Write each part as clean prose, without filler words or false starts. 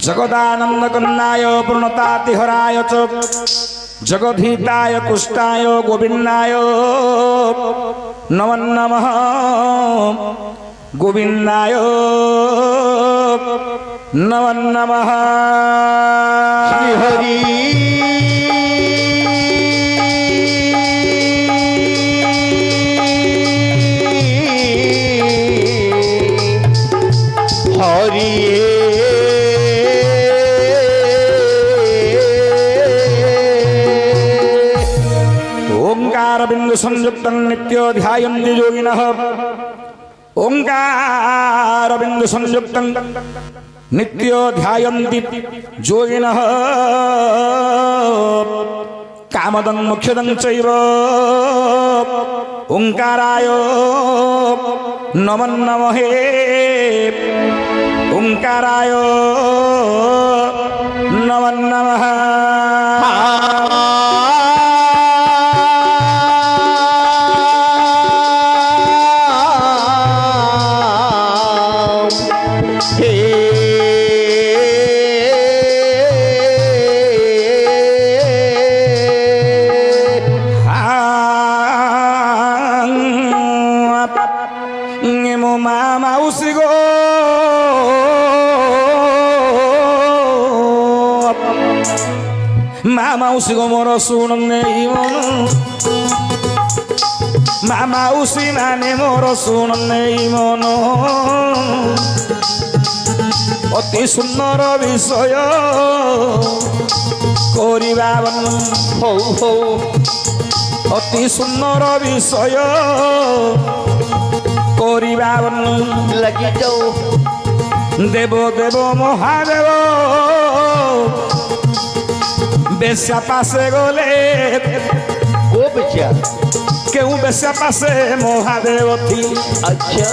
जगदानंद कन्नाय पूर्णतातिहराय च जगधीताय कुष्टाय गोविंदाय नमो नमः गोविंदाय नमो नमः श्री हरि हरि ओंकार बिंदु संयुक्त नित्यो ध्यायन्ति योगिनः ओंकार बिंदु संयुक्त नित्यो ध्यायन्ति योगिनः कामदं मोक्षदं चैव ओंकाराय नमो नमः ओंकाराय नमो नमः मामाउसी गो मोर सुनने मन मामाउसी माने मोर सुनने मन अति सुंदर विषय करिबा हो हो अति सुंदर विषय करिबा लगी जाओ देव देव महादेव बेस्या पासे गले वो बेचा क्यों बेस्या पासे महादेव थी अच्छा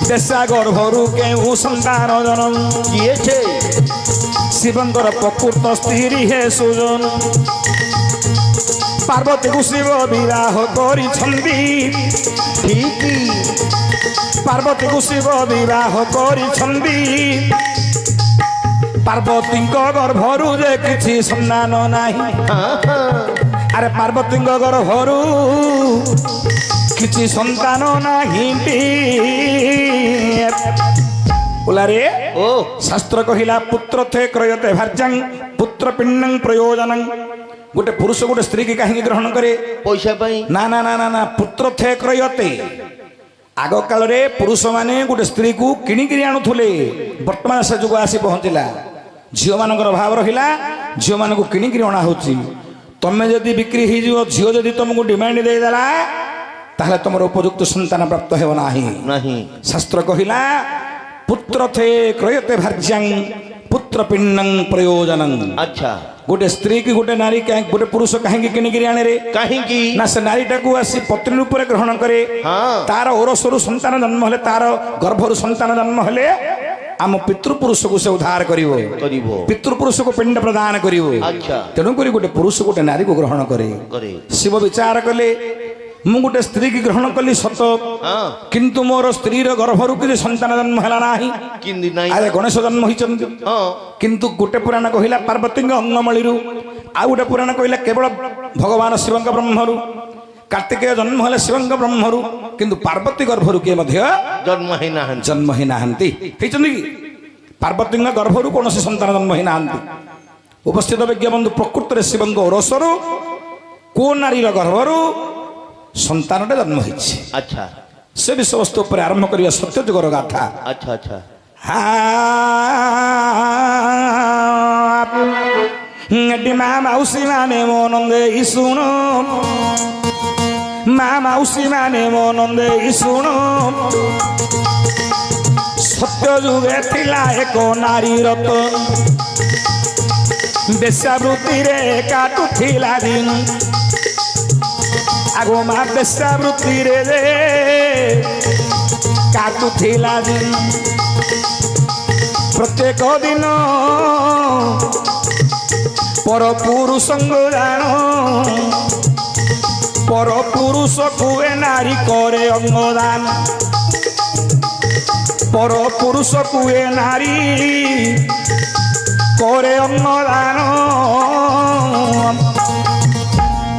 बेस्या गर्भरु क्यों संतान जनम किए छे शिवंकर प्रकृत स्त्री हे सुजन पार्वती को शिव विवाह करी छंदी ठीक पार्वती को शिव विवाह करी छंदी पार्वती गर्भरु जे किछि संतान नाही अरे पार्वती गर्भरु किछि संतान नाही उलारे ओ शास्त्र कहिला पुत्र थे क्रयते भार्यं पुत्र पिंडं प्रयोजनं गोटे पुरुष गोटे स्त्री की काहे ग्रहण करे पैसा पाई ना ना ना ना ना पुत्र थे क्रयते आग काल रे पुरुष माने गोटे स्त्री को किणी किरी आनुथुले वर्तमान से जुग आसी पहुंचला झील मानकर भाव रहा झील मान को किणिकी अणा हो तुम्हें जदि बिक्री हो झील जदि तुमको डिमांड देदेला ताहले तुम उपयुक्त संतान प्राप्त हो नहीं शास्त्र कहिला पुत्र थे क्रयते भार्यं पुत्र पिंडं प्रयोजनं अच्छा गोटे स्त्री की गोटे नारी गोटे पुरुष कहीं किणिकी आने रे कहीं ना से नारीटा को आसी पत्नी रूप में ग्रहण करे तार ओरसरु संतान जन्म हेले तार गर्भरु संतान जन्म हेले आम पितृपुरुष को से उद्धार करिवो पितृपुरुष को पिंड प्रदान करिवो अच्छा तेणु करी गोटे पुरुष गोटे नारी को ग्रहण करे शिव विचार कले मु गोटे स्त्री की ग्रहण कली सत किंतु मोर स्त्री गर्भरु कि संतान जन्म है ना अरे गणेश जन्म होइचंदी किंतु गोटे पुराण कहिला पार्वती अंगमणिरु आ गोटे पुराण कहिला केवल भगवान शिव ब्रह्मरु कार्तिकेय जन्म हेले शिव ब्रह्मरु किंतु पार्वती गर्भरु के मध्य जन्म ही नाहंती पार्वती गर्भरु कौन से संतान जन्म ही नाहंती उपस्थित विज्ञ बंधु प्रकृत में शिव ओरसरु को नारी गर्भरु संतान जन्म होइछि अच्छा से विषय वस्तु पर आरंभ करिया सत्य जुगर गाथा अच्छा अच्छा माउसी माने मो नंदे शुण माउसी माने मो नंदे शुण सत्य जुगे थिला एक नारी रत बेश्यावृत्ति रे काटुथिला दिन आगो मा बेश्यावृत्ति रे काटुथिला दिन प्रत्येक दिन पर पुरुषंग जान পর পুরুষ কুয়ে নারী করে অঙ্গদান পর পুরুষ কুয়ে নারী করে অঙ্গদান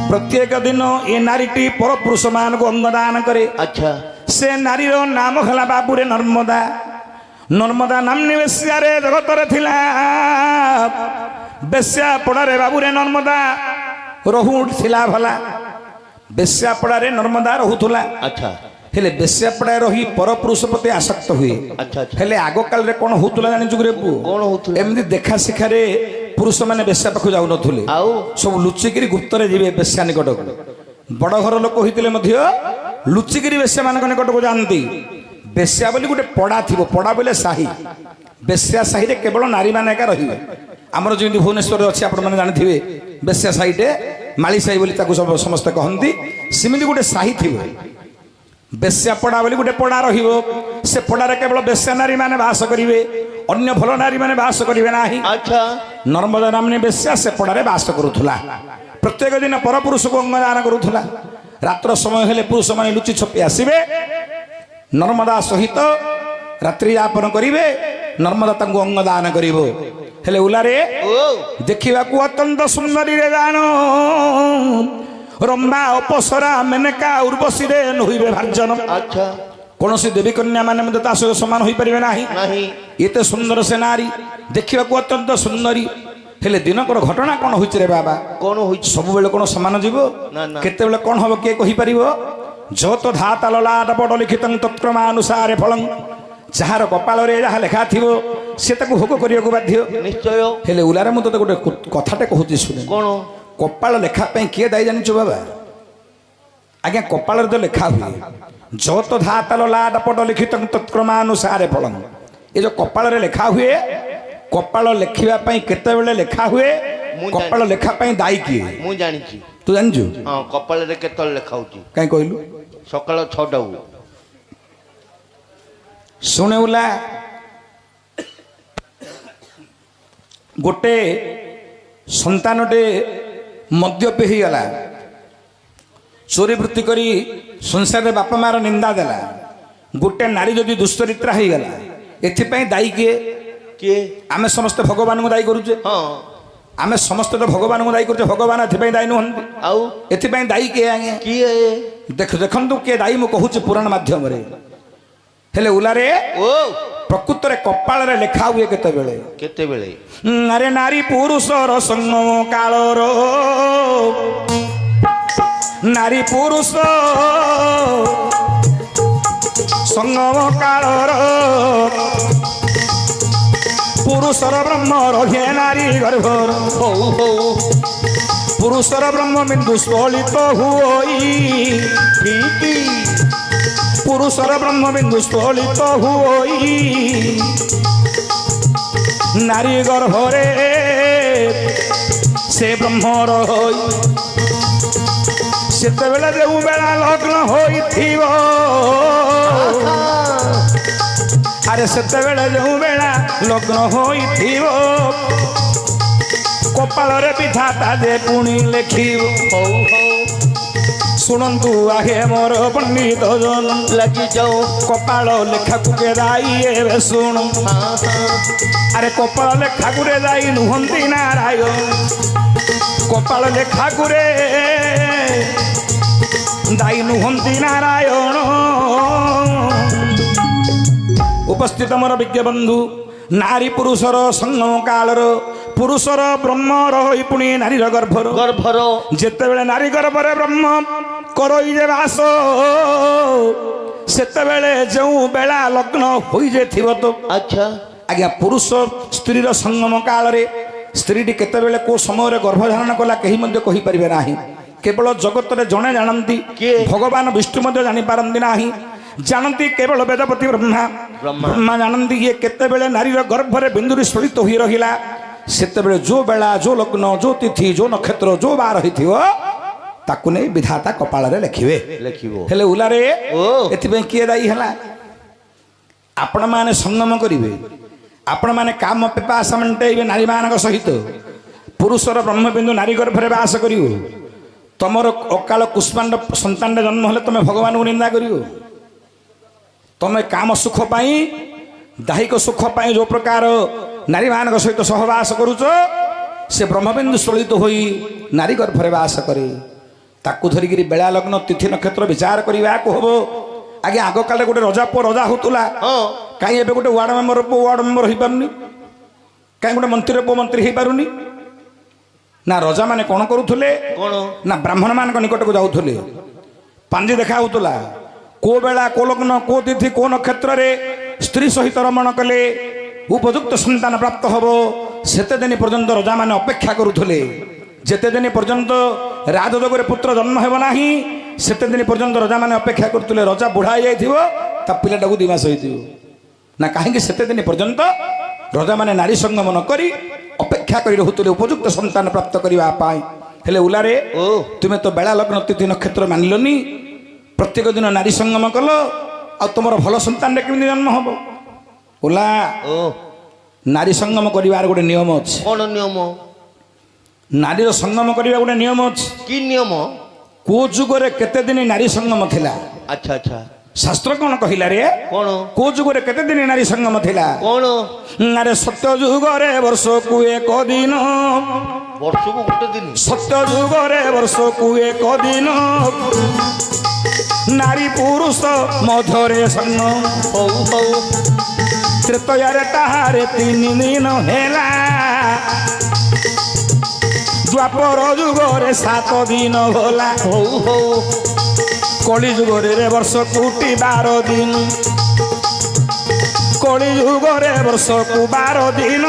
প্রত্যেক দিন এ নারীটি পর পুরুষ ମାନଙ୍କୁ অঙ্গদান করে আচ্ছা সে নারীর নাম ହେଲା বাবুরে নর্মদা নর্মদা নামনি বেশ্যারে জগতরে ଥିଲା বেশ্যা পড়ারে বাবুরে ନର୍ମଦା ରହୁଥିଲା ଭଲା ବେଶ୍ୟା ପଡ଼ାରେ ନର୍ମଦା ରହୁଥିଲା আচ্ছা ହେଲେ ବେଶ୍ୟା ପଡ଼ାରେ ରହି ପରପୁରୁଷ ପ୍ରତି ଆସକ୍ତ ହୁଏ ଆଚ୍ଛା ଆଚ୍ଛା ହେଲେ ଆଗ କାଳରେ କ'ଣ ହଉଥିଲା ଜାଣିଛୁ ରେ ପୁଅ କଣ ହଉଥିଲା ଏମିତି ଦେଖା ଶିଖାରେ ପୁରୁଷମାନେ ବେଶ୍ୟା ପାଖକୁ ଯାଉନଥିଲେ ଆଉ ସବୁ ଲୁଚିକିରି ଗୁପ୍ତରେ ଯିବେ ବେଶ୍ୟା ନିକଟକୁ ବଡ଼ ଘର ଲୋକ ହୋଇଥିଲେ ମଧ୍ୟ ଲୁଚିକିରି ବେଶ୍ୟାମାନଙ୍କ ନିକଟକୁ ଯାଆନ୍ତି ବେଶ୍ୟା ବୋଲି ଗୋଟେ ପଡ଼ା ଥିବ ପଡ଼ା ବୋଲେ ସାହି ବେଶ୍ୟା ସାହିରେ କେବଳ ନାରୀମାନେ ଏକା ରହିବେ ଆମର ଯେମିତି ଭୁବନେଶ୍ୱରରେ ଅଛି ଆପଣମାନେ ଜାଣିଥିବେ ବେଶ୍ୟା ସାହିଟେ ମାଳି ସାହି ବୋଲି ତାକୁ ସମସ୍ତେ କହନ୍ତି ସେମିତି ଗୋଟେ ସାହି ଥିବ ବେଶ୍ୟା ପଡ଼ା ବୋଲି ଗୋଟେ ପଡ଼ା ରହିବ ସେ ପଡ଼ାରେ କେବଳ ବେଶ୍ୟା ନାରୀମାନେ ବାସ କରିବେ ଅନ୍ୟ ଭଲ ନାରୀମାନେ ବାସ କରିବେ ନାହିଁ ଆଚ୍ଛା ନର୍ମଦା ନାମନୀ ବେଶ୍ୟା ସେ ପଡ଼ାରେ ବାସ କରୁଥିଲା ପ୍ରତ୍ୟେକ ଦିନ ପରପୁରୁଷକୁ ଅଙ୍ଗଦାନ କରୁଥିଲା ରାତ୍ର ସମୟ ହେଲେ ପୁରୁଷମାନେ ଲୁଚି ଛପି ଆସିବେ ନର୍ମଦା ସହିତ ରାତ୍ରି ଯାପନ କରିବେ ନର୍ମଦା ତାଙ୍କୁ ଅଙ୍ଗଦାନ କରିବ ହେଲେ ଉଲାରେ ଓ ଦେଖିବାକୁ ଅତ୍ୟନ୍ତ ସୁନ୍ଦରୀରେ ଜାଣ ରମ୍ବା ଅପସରା ମେନକା ଉର୍ବଶୀରେ ନୁହିବେ ଭାର୍ଜନ ଆଚ୍ଛା କୌଣସି ଦେବୀ କନ୍ୟା ମାନେ ମଧ୍ୟ ତା ସହିତ ସମାନ ହୋଇପାରିବେ ନାହିଁ ନାହିଁ ଏତେ ସୁନ୍ଦର ସେ ନାରୀ ଦେଖିବାକୁ ଅତ୍ୟନ୍ତ ସୁନ୍ଦରୀ ହେଲେ ଦିନକର ଘଟଣା କ'ଣ ହୋଇଛି ରେ ବାବା କଣ ହୋଇଛି ସବୁବେଳେ କ'ଣ ସମାନ ଯିବ ନା ନା କେତେବେଳେ କ'ଣ ହବ କିଏ କହିପାରିବ ଯତ ଧାତା ଲଲାଟ ବଡ଼ ଲିଖିତଂ ତତ୍କ୍ରମାନୁସାରେ ଫଳଂ ଯାହାର କପାଳରେ ଯାହା ଲେଖା ଥିବ ସେ ତାକୁ ଭୋଗ କରିବାକୁ ବାଧ୍ୟ ନିଶ୍ଚୟ ହେଲେ ଉଲାରେ ମୁଁ ତତେ ଗୋଟେ କଥାଟେ କହୁଛି ଶୁଣେ କଣ କପାଳ ଲେଖା ପାଇଁ କିଏ ଦାୟୀ ଜାଣିଛୁ ବାବା ଆଜ୍ଞା କପାଳରେ ତ ଲେଖା ହୁଏ ଯତ ଧାତା ଲଲାଟ ବଡ଼ ଲିଖିତଂ ତତ୍କ୍ରମାନୁସାରେ ଫଳଂ ଏ ଯୋଉ କପାଳରେ ଲେଖା ହୁଏ କପାଳ ଲେଖିବା ପାଇଁ କେତେବେଳେ ଲେଖା ହୁଏ ମୁଁ କପାଳ ଲେଖା ପାଇଁ ଦାୟୀ କିଏ ମୁଁ ଜାଣିଛି ତୁ ଜାଣିଛୁ ହଁ କପାଳରେ କେତେବେଳେ ଲେଖା ହଉଛି କାଇଁ କହିଲୁ ସକାଳ 6ଟାକୁ ଶୁଣେ ଉଲା ଗୋଟେ ସନ୍ତାନଟେ ମଦ୍ୟପି ହେଇଗଲା ଚୋରି ବୃତ୍ତି କରି ସଂସାରରେ ବାପା ମାର ନିନ୍ଦା ଦେଲା ଗୋଟେ ନାରୀ ଯଦି ଦୁଶ୍ଚରିତ୍ରା ହେଇଗଲା ଏଥିପାଇଁ ଦାୟୀ କିଏ କିଏ ଆମେ ସମସ୍ତେ ଭଗବାନଙ୍କୁ ଦାୟୀ କରୁଛେ ହଁ ଆମେ ସମସ୍ତେ ତ ଭଗବାନଙ୍କୁ ଦାୟୀ କରୁଛେ ଭଗବାନ ଏଥିପାଇଁ ଦାୟୀ ନୁହନ୍ତି ଆଉ ଏଥିପାଇଁ ଦାୟୀ କିଏ ଆଜ୍ଞା କିଏ ଦେଖନ୍ତୁ କିଏ ଦାୟୀ ମୁଁ କହୁଛି ପୁରାଣ ମାଧ୍ୟମରେ ହେଲେ ଉଲାରେ ଓ ପ୍ରକୃତରେ କପାଳରେ ଲେଖା ହୁଏ କେତେବେଳେ କେତେବେଳେ ଆରେ ନାରୀ ପୁରୁଷର ସଙ୍ଗମ କାଳର ନାରୀ ପୁରୁଷ ସଙ୍ଗମ କାଳର ପୁରୁଷର ବ୍ରହ୍ମ ରହେ ନାରୀ ଗର୍ଭର ହଉ ହଉ ପୁରୁଷର ବ୍ରହ୍ମ ବିନ୍ଦୁ ସ୍ଫଳିତ ହୁଇ ଠିକ ପୁରୁଷର ବ୍ରହ୍ମ ବିନ୍ଦୁ ସ୍ଫଳିତ ହୁଇ ନାରୀ ଗର୍ଭରେ ସେ ବ୍ରହ୍ମର ହୋଇ ସେତେବେଳେ ଯେଉଁ ବେଳା ଲଗ୍ନ ହୋଇଥିବ ଆରେ ସେତେବେଳେ ଯେଉଁ ବେଳା ଲଗ୍ନ ହୋଇଥିବ କପାଳରେ ବିଧାତା ଯେ ପୁଣି ଲେଖିବ ହଉ ହଉ ଶୁଣନ୍ତୁ ଆହେ ମୋର ପଣ୍ଡିତ ଜନ ଲାଗି ଯାଉ କପାଳ ଲେଖାକୁ କେ ଦାୟୀ ଏବେ ଶୁଣ ହଁ ହଁ ଆରେ କପାଳ ଲେଖାକୁ ରେ ଦାୟୀ ନୁହନ୍ତି ନାରାୟଣ କପାଳ ଲେଖାକୁ ରେ ଦାୟୀ ନୁହନ୍ତି ନାରାୟଣ ଉପସ୍ଥିତ ମୋର ବିଜ୍ଞ ବନ୍ଧୁ ନାରୀ ପୁରୁଷର ସଙ୍ଗମ କାଳର ପୁରୁଷର ବ୍ରହ୍ମର ହୋଇ ପୁଣି ନାରୀର ଗର୍ଭର ଯେତେବେଳେ ନାରୀ ଗର୍ଭରେ ବ୍ରହ୍ମ କରଇ ଯେ ବାସ ସେତେବେଳେ ଯେଉଁ ବେଳା ଲଗ୍ନ ହୋଇଯାଇଥିବ ତ ଆଚ୍ଛା ଆଜ୍ଞା ପୁରୁଷ ସ୍ତ୍ରୀର ସଙ୍ଗମ କାଳରେ ସ୍ତ୍ରୀଟି କେତେବେଳେ କୋଉ ସମୟରେ ଗର୍ଭଧାରଣ କଲା କେହି ମଧ୍ୟ କହିପାରିବେ ନାହିଁ କେବଳ ଜଗତରେ ଜଣେ ଜାଣନ୍ତି କିଏ? ଭଗବାନ ବିଷ୍ଣୁ ମଧ୍ୟ ଜାଣିପାରନ୍ତି ନାହିଁ ଜାଣନ୍ତି କେବଳ ବେଦପତି ବ୍ରହ୍ମା ଜାଣନ୍ତି ଇଏ କେତେବେଳେ ନାରୀର ଗର୍ଭରେ ବିନ୍ଦୁରେ ସ୍ଫଳିତ ହୋଇ ରହିଲା ସେତେବେଳେ ଯୋଉ ବେଳା ଯୋଉ ଲଗ୍ନ ଯୋଉ ତିଥି ଯୋଉ ନକ୍ଷତ୍ର ଯୋଉ ବାର ହେଇଥିବ ତାକୁ ନେଇ ବିଧାତା କପାଳରେ ଲେଖିବେ ଲେଖିବ ହେଲେ ଉଲାରେ ଓ ଏଥିପାଇଁ କିଏ ଦାୟୀ ହେଲା ଆପଣମାନେ ସଙ୍ଗମ କରିବେ ଆପଣମାନେ କାମ ପିପାସା ମେଣ୍ଟେଇବେ ନାରୀମାନଙ୍କ ସହିତ ପୁରୁଷର ବ୍ରହ୍ମବିନ୍ଦୁ ନାରୀ ଗର୍ଭରେ ବାସ କରିବ ତମର ଅକାଳ କୁଷ୍ମାଣ୍ଡ ସନ୍ତାନଟେ ଜନ୍ମ ହେଲେ ତମେ ଭଗବାନଙ୍କୁ ନିନ୍ଦା କରିବ? ତମେ କାମ ସୁଖ ପାଇଁ ଦାହିକ ସୁଖ ପାଇଁ ଯେଉଁ ପ୍ରକାର ନାରୀମାନଙ୍କ ସହିତ ସହବାସ କରୁଛ, ସେ ବ୍ରହ୍ମବିନ୍ଦୁ ସ୍ଥଳିତ ହୋଇ ନାରୀ ଗର୍ଭରେ ବାସ କରେ। ତାକୁ ଧରିକିରି ବେଳା ଲଗ୍ନ ତିଥି ନକ୍ଷତ୍ର ବିଚାର କରିବାକୁ ହବ। ଆଜ୍ଞା ଆଗ କାଳରେ ଗୋଟେ ରଜା ପୁଅ ରଜା ହଉଥିଲା, କାହିଁ ଏବେ ଗୋଟେ ୱାର୍ଡ ମେମ୍ବର ପୁଅ ୱାର୍ଡ ମେମ୍ବର ହେଇପାରୁନି? କାହିଁ ଗୋଟେ ମନ୍ତ୍ରୀର ପୁଅ ମନ୍ତ୍ରୀ ହେଇପାରୁନି? ନା ରଜା ମାନେ କ'ଣ କରୁଥିଲେ? ନା ବ୍ରାହ୍ମଣ ମାନଙ୍କ ନିକଟକୁ ଯାଉଥିଲେ, ପାଞ୍ଜି ଦେଖା ହଉଥିଲା। କୋ ବେଳା କୋ ଲଗ୍ନ କୋ ତିଥି କୋ ନକ୍ଷତ୍ରରେ ସ୍ତ୍ରୀ ସହିତ ରମଣ କଲେ ଉପଯୁକ୍ତ ସନ୍ତାନ ପ୍ରାପ୍ତ ହବ, ସେତେ ଦିନ ପର୍ଯ୍ୟନ୍ତ ରଜା ମାନେ ଅପେକ୍ଷା କରୁଥିଲେ। ଯେତେ ଦିନ ପର୍ଯ୍ୟନ୍ତ ରାଜଯୋଗରେ ପୁତ୍ର ଜନ୍ମ ହେବ ନାହିଁ, ସେତେ ଦିନ ପର୍ଯ୍ୟନ୍ତ ରଜା ମାନେ ଅପେକ୍ଷା କରୁଥିଲେ। ରଜା ବୁଢ଼ା ହେଇଯାଇଥିବ, ତା ପିଲାଟାକୁ 2 ମାସ ହେଇଥିବ। ନା କାହିଁକି ସେତେ ଦିନ ପର୍ଯ୍ୟନ୍ତ ରଜା ମାନେ ନାରୀ ସଙ୍ଗମ ନ କରି ଅପେକ୍ଷା କରି ରହୁଥିଲେ ଉପଯୁକ୍ତ ସନ୍ତାନ ପ୍ରାପ୍ତ କରିବା ପାଇଁ। ହେଲେ ଉଲାରେ ତୁମେ ତ ବେଳା ଲଗ୍ନ ତିଥି ନକ୍ଷତ୍ର ମାନିଲନି, ପ୍ରତ୍ୟେକ ଦିନ ନାରୀ ସଙ୍ଗମ କଲ, ଆଉ ତୁମର ଭଲ ସନ୍ତାନଟେ କେମିତି ଜନ୍ମ ହବ? ଓଲା ନାରୀ ସଙ୍ଗମ କରିବାର ଗୋଟେ ନିୟମ ଅଛି। କ'ଣ ନିୟମ? ନାରୀର ସଙ୍ଗମ କରିବା ଗୋଟେ ନିୟମ ଅଛି। କି ନିୟମ? କୋଉ ଯୁଗରେ କେତେ ଦିନ ନାରୀ ସଙ୍ଗମ ଥିଲା? ଆଚ୍ଛା ଆଚ୍ଛା, ଶାସ୍ତ୍ର କ'ଣ କହିଲା ରେ? କ'ଣ? କୋଉ ଯୁଗରେ କେତେ ଦିନ ନାରୀ ସଙ୍ଗମ ଥିଲା? କ'ଣ? ଆରେ ସତ୍ୟ ଯୁଗରେ ବର୍ଷକୁ 1 ଦିନ, ବର୍ଷକୁ ଗୋଟେ ଦିନ। ସତ୍ୟ ଯୁଗରେ ବର୍ଷକୁ 1 ଦିନ, ନାରୀ ପୁରୁଷ ମଧ୍ୟରେ ସଙ୍ଗ। ହଉ ହଉ। ତ୍ରେତୟାରେ ତାହାରେ 3 ଦିନ ହେଲା, ଦ୍ୱାପର ଯୁଗରେ 7 ଦିନ ହେଲା। ହଉ ହଉ। କଳି ଯୁଗରେ ବର୍ଷକୁ 12 ଦିନ, କଳି ଯୁଗରେ ବର୍ଷକୁ 12 ଦିନ,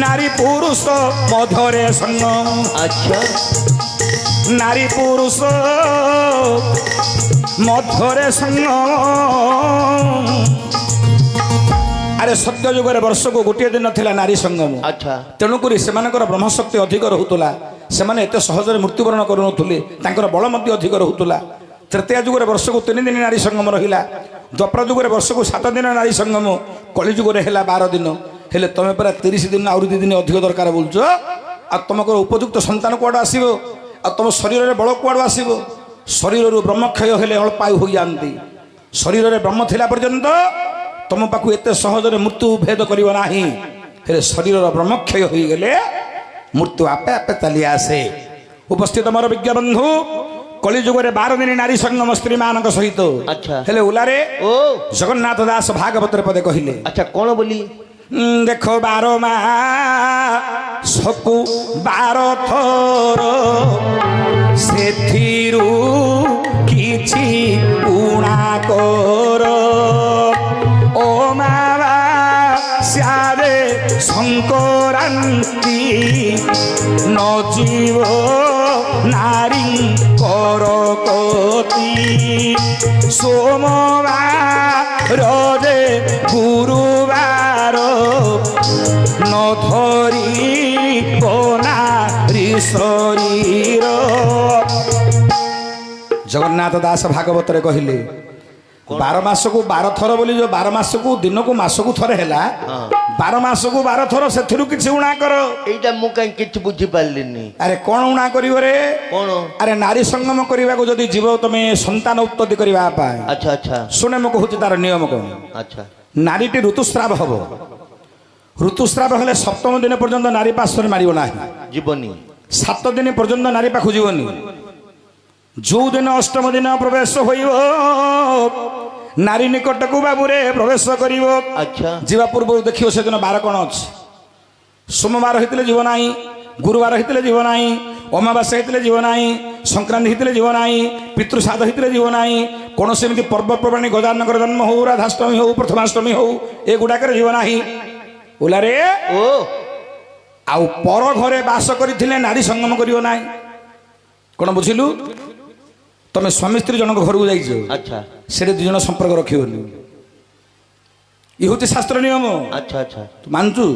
ନାରୀ ପୁରୁଷ ମଧ୍ୟରେ ସଙ୍ଗ। ଆଚ୍ଛା, ନାରୀ ପୁରୁଷ ମଧ୍ୟରେ ସଙ୍ଗ। ଆରେ ସତ୍ୟ ଯୁଗରେ ବର୍ଷକୁ 1 ଦିନ ଥିଲା ନାରୀ ସଙ୍ଗମ। ଆଚ୍ଛା, ତେଣୁକରି ସେମାନଙ୍କର ବ୍ରହ୍ମଶକ୍ତି ଅଧିକ ରହୁଥିଲା, ସେମାନେ ଏତେ ସହଜରେ ମୃତ୍ୟୁବରଣ କରୁନଥିଲେ, ତାଙ୍କର ବଳ ମଧ୍ୟ ଅଧିକ ରହୁଥିଲା। ତ୍ରେତୟା ଯୁଗରେ ବର୍ଷକୁ 3 ଦିନ ନାରୀ ସଙ୍ଗମ ରହିଲା, ଦ୍ୱାପର ଯୁଗରେ ବର୍ଷକୁ 7 ଦିନ ନାରୀ ସଙ୍ଗମ, କଳି ଯୁଗରେ ହେଲା 12 ଦିନ। ହେଲେ ତମେ ପରା 30 ଦିନ ଆହୁରି 2 ଦିନ ଅଧିକ ଦରକାର ବୋଲୁଛ, ଆଉ ତମଙ୍କର ଉପଯୁକ୍ତ ସନ୍ତାନ କୁଆଡ଼ୁ ଆସିବ? ଆଉ ତମ ଶରୀରରେ ବଳ କୁଆଡ଼ୁ ଆସିବ? ଶରୀରରୁ ବ୍ରହ୍ମକ୍ଷୟ ହେଲେ ଅଳ୍ପାୟୁ ହୋଇଯାଆନ୍ତି। ଶରୀରରେ ବ୍ରହ୍ମ ଥିଲା ପର୍ଯ୍ୟନ୍ତ ତମ ପାଖକୁ ଏତେ ସହଜରେ ମୃତ୍ୟୁ ଭେଦ କରିବ ନାହିଁ। ହେଲେ ଶରୀରର ବ୍ରହ୍ମକ୍ଷୟ ହୋଇଗଲେ ମୃତ୍ୟୁ ଆପେ ଆପେ ଚାଲି ଆସେ। ଉପସ୍ଥିତ ମୋର ବିଜ୍ଞ ବନ୍ଧୁ, କଳି ଯୁଗରେ 12 ଦିନ ନାରୀ ସଙ୍ଗମ ସ୍ତ୍ରୀ ମାନଙ୍କ ସହିତ। ଆଚ୍ଛା। ହେଲେ ଉଲାରେ ଜଗନ୍ନାଥ ଦାସ ଭାଗବତରେ ପଦେ କହିଲେ। ଆଚ୍ଛା, କ'ଣ ବୋଲି? ଦେଖ 12 ମାସକୁ 12 ଥର, ସେଥିରୁ କିଛି ଉଣା କର। ଓ ମାବା ସ୍ୟାରେ ସଂକ୍ରାନ୍ତି, ନ ଯିବ ନାରୀ କର କତି। ସୋମବାରରେ ଗୁରୁବାର, ନ ଧରିବ ନାରୀ ଶରୀର। ଜଗନ୍ନାଥ ଦାସ ଭାଗବତରେ କହିଲେ 12 ମାସକୁ 12 ଥର ବୋଲି, ଯୋଉ 12 ମାସକୁ ଦିନକୁ ମାସକୁ ଥରେ ହେଲା, 12 ମାସକୁ 12 ଥର ସେଥିରୁ କିଛି ଉଣା କର। এইটা ମୁଁ କାହିଁ କିଛି ବୁଝିପାରିଲିନି। ଆରେ କ'ଣ ଉଣା କରିବ ରେ? କ'ଣ? ଆରେ ନାରୀ ସଙ୍ଗମ କରିବାକୁ ଯଦି ଯିବ ତମେ ସନ୍ତାନ ଉତ୍ପତ୍ତି କରିବା ପାଇଁ, ଆଚ୍ଛା ଆଚ୍ଛା ଶୁଣେ ମୁଁ କହୁଛି ତାର ନିୟମ କ'ଣ। ଆଚ୍ଛା, ନାରୀଟି ଋତୁସ୍ରାବ ହବ। ଋତୁସ୍ରାବ ହେଲେ 7ମ ଦିନ ପର୍ଯ୍ୟନ୍ତ ନାରୀ ପାର୍ଶ୍ୱରେ ମାରିବ ନାହିଁ, ଯିବନି। 7 ଦିନ ପର୍ଯ୍ୟନ୍ତ ନାରୀ ପାଖକୁ ଯିବନି। ଯେଉଁ ଦିନ 8ମ ଦିନ ପ୍ରବେଶ ହୋଇବ, ନାରୀ ନିକଟକୁ ବାବୁରେ ପ୍ରବେଶ କରିବ। ଆଚ୍ଛା, ଯିବା ପୂର୍ବରୁ ଦେଖିବ ସେଦିନ ବାର କ'ଣ ଅଛି। ସୋମବାର ହେଇଥିଲେ ଯିବ ନାହିଁ, ଗୁରୁବାର ହେଇଥିଲେ ଯିବ ନାହିଁ, ଅମାବାସ୍ୟା ହେଇଥିଲେ ଯିବ ନାହିଁ, ସଂକ୍ରାନ୍ତି ହେଇଥିଲେ ଯିବ ନାହିଁ, ପିତୃଶ୍ରାଦ୍ଧ ହେଇଥିଲେ ଯିବ ନାହିଁ। କୌଣସି ଏମିତି ପର୍ବପର୍ବାଣୀ, ଗଜାନନଙ୍କର ଜନ୍ମ ହଉ, ରାଧାଷ୍ଟମୀ ହଉ, ପ୍ରଥମାଷ୍ଟମୀ ହଉ, ଏଗୁଡ଼ାକରେ ଯିବ ନାହିଁ। ଓଲାରେ ଆଉ ପର ଘରେ ବାସ କରିଥିଲେ ନାରୀ ସଙ୍ଗମ କରିବ ନାହିଁ। କ'ଣ ବୁଝିଲୁ? ତମେ ସ୍ୱାମୀ ସ୍ତ୍ରୀ ଜଣଙ୍କ ଘରକୁ ଯାଇଛ, ଆଚ୍ଛା, ସେଠି 2 ଜଣ ସମ୍ପର୍କ ରଖିବନି। ଇଏ ହେଉଛି ଶାସ୍ତ୍ର ନିୟମ। ଆଚ୍ଛା ଆଚ୍ଛା, ତୁ ମାନଛୁ?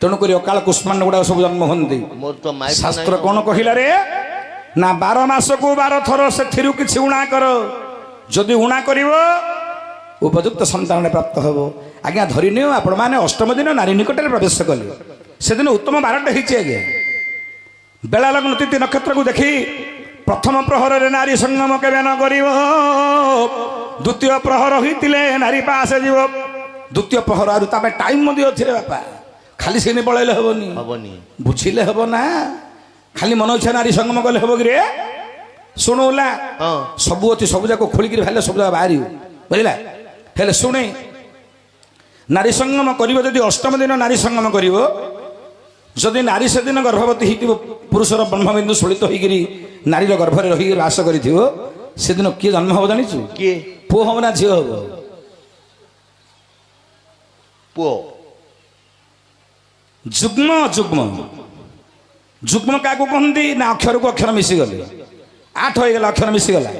ତେଣୁକରି ଅକାଳ କୁଷ୍ମାଣ୍ଡ ଗୁଡ଼ାକ ସବୁ ଜନ୍ମ ହୁଅନ୍ତି। ମୋର ତ ମାଇପ ଶାସ୍ତ୍ର ନାହିଁ। କ'ଣ କହିଲା ରେ? ନା 12 ମାସକୁ 12 ଥର ସେଥିରୁ କିଛି ଉଣା କର। ଯଦି ଉଣା କରିବ ଉପଯୁକ୍ତ ସନ୍ତାନ ପ୍ରାପ୍ତ ହେବ। ଆଜ୍ଞା ଧରିନିଅ ଆପଣମାନେ 8ମ ଦିନ ନାରୀ ନିକଟରେ ପ୍ରବେଶ କଲେ, ସେଦିନ ଉତ୍ତମ ବାରଟେ ହେଇଛି ଆଜ୍ଞା। ବେଳା ଲଗ୍ନ ତିଥି ନକ୍ଷତ୍ରକୁ ଦେଖି ପ୍ରଥମ ପ୍ରହରରେ ନାରୀ ସଙ୍ଗମ କେବେ ନ କରିବ, ଦ୍ୱିତୀୟ ପ୍ରହର ହୋଇଥିଲେ ନାରୀ ପାସ୍ ଯିବ। ଦ୍ୱିତୀୟ ପ୍ରହର ଆଉ ତା ପାଇଁ ଟାଇମ୍ ମଧ୍ୟ ଅଛି ରେ ବାପା, ଖାଲି ସେମିତି ପଳେଇଲେ ହବନି, ହବନି ବୁଝିଲେ ହବ ନା। ଖାଲି ମନ ଇଚ୍ଛା ନାରୀ ସଙ୍ଗମ କଲେ ହବ କି ରେ? ଶୁଣୁଲା ହଁ ସବୁ ଅଛି, ସବୁ ଯାକ ଖୋଳିକିରି ଭାଇଲେ ସବୁ ଯାକ ବାହାରିବ, ବୁଝିଲା। ହେଲେ ଶୁଣେ, ନାରୀ ସଙ୍ଗମ କରିବ ଯଦି ଅଷ୍ଟମ ଦିନ ନାରୀ ସଙ୍ଗମ କରିବ, ଯଦି ନାରୀ ସେଦିନ ଗର୍ଭବତୀ ହେଇଥିବ, ପୁରୁଷର ବ୍ରହ୍ମବିନ୍ଦୁ ଶୋଳିତ ହେଇକିରି ନାରୀର ଗର୍ଭରେ ରହିକି ବାସ କରିଥିବ, ସେଦିନ କିଏ ଜନ୍ମ ହବ ଜାଣିଛୁ? କିଏ? ପୁଅ ହବ ନା ଝିଅ ହବ? ପୁଅ। ଯୁଗ୍ମ ଯୁଗ୍ମ ଯୁଗ୍ମ କାହାକୁ କହନ୍ତି ନା ଅକ୍ଷରକୁ ଅକ୍ଷର ମିଶିଗଲେ, 8 ହୋଇଗଲା, ଅକ୍ଷର ମିଶିଗଲା,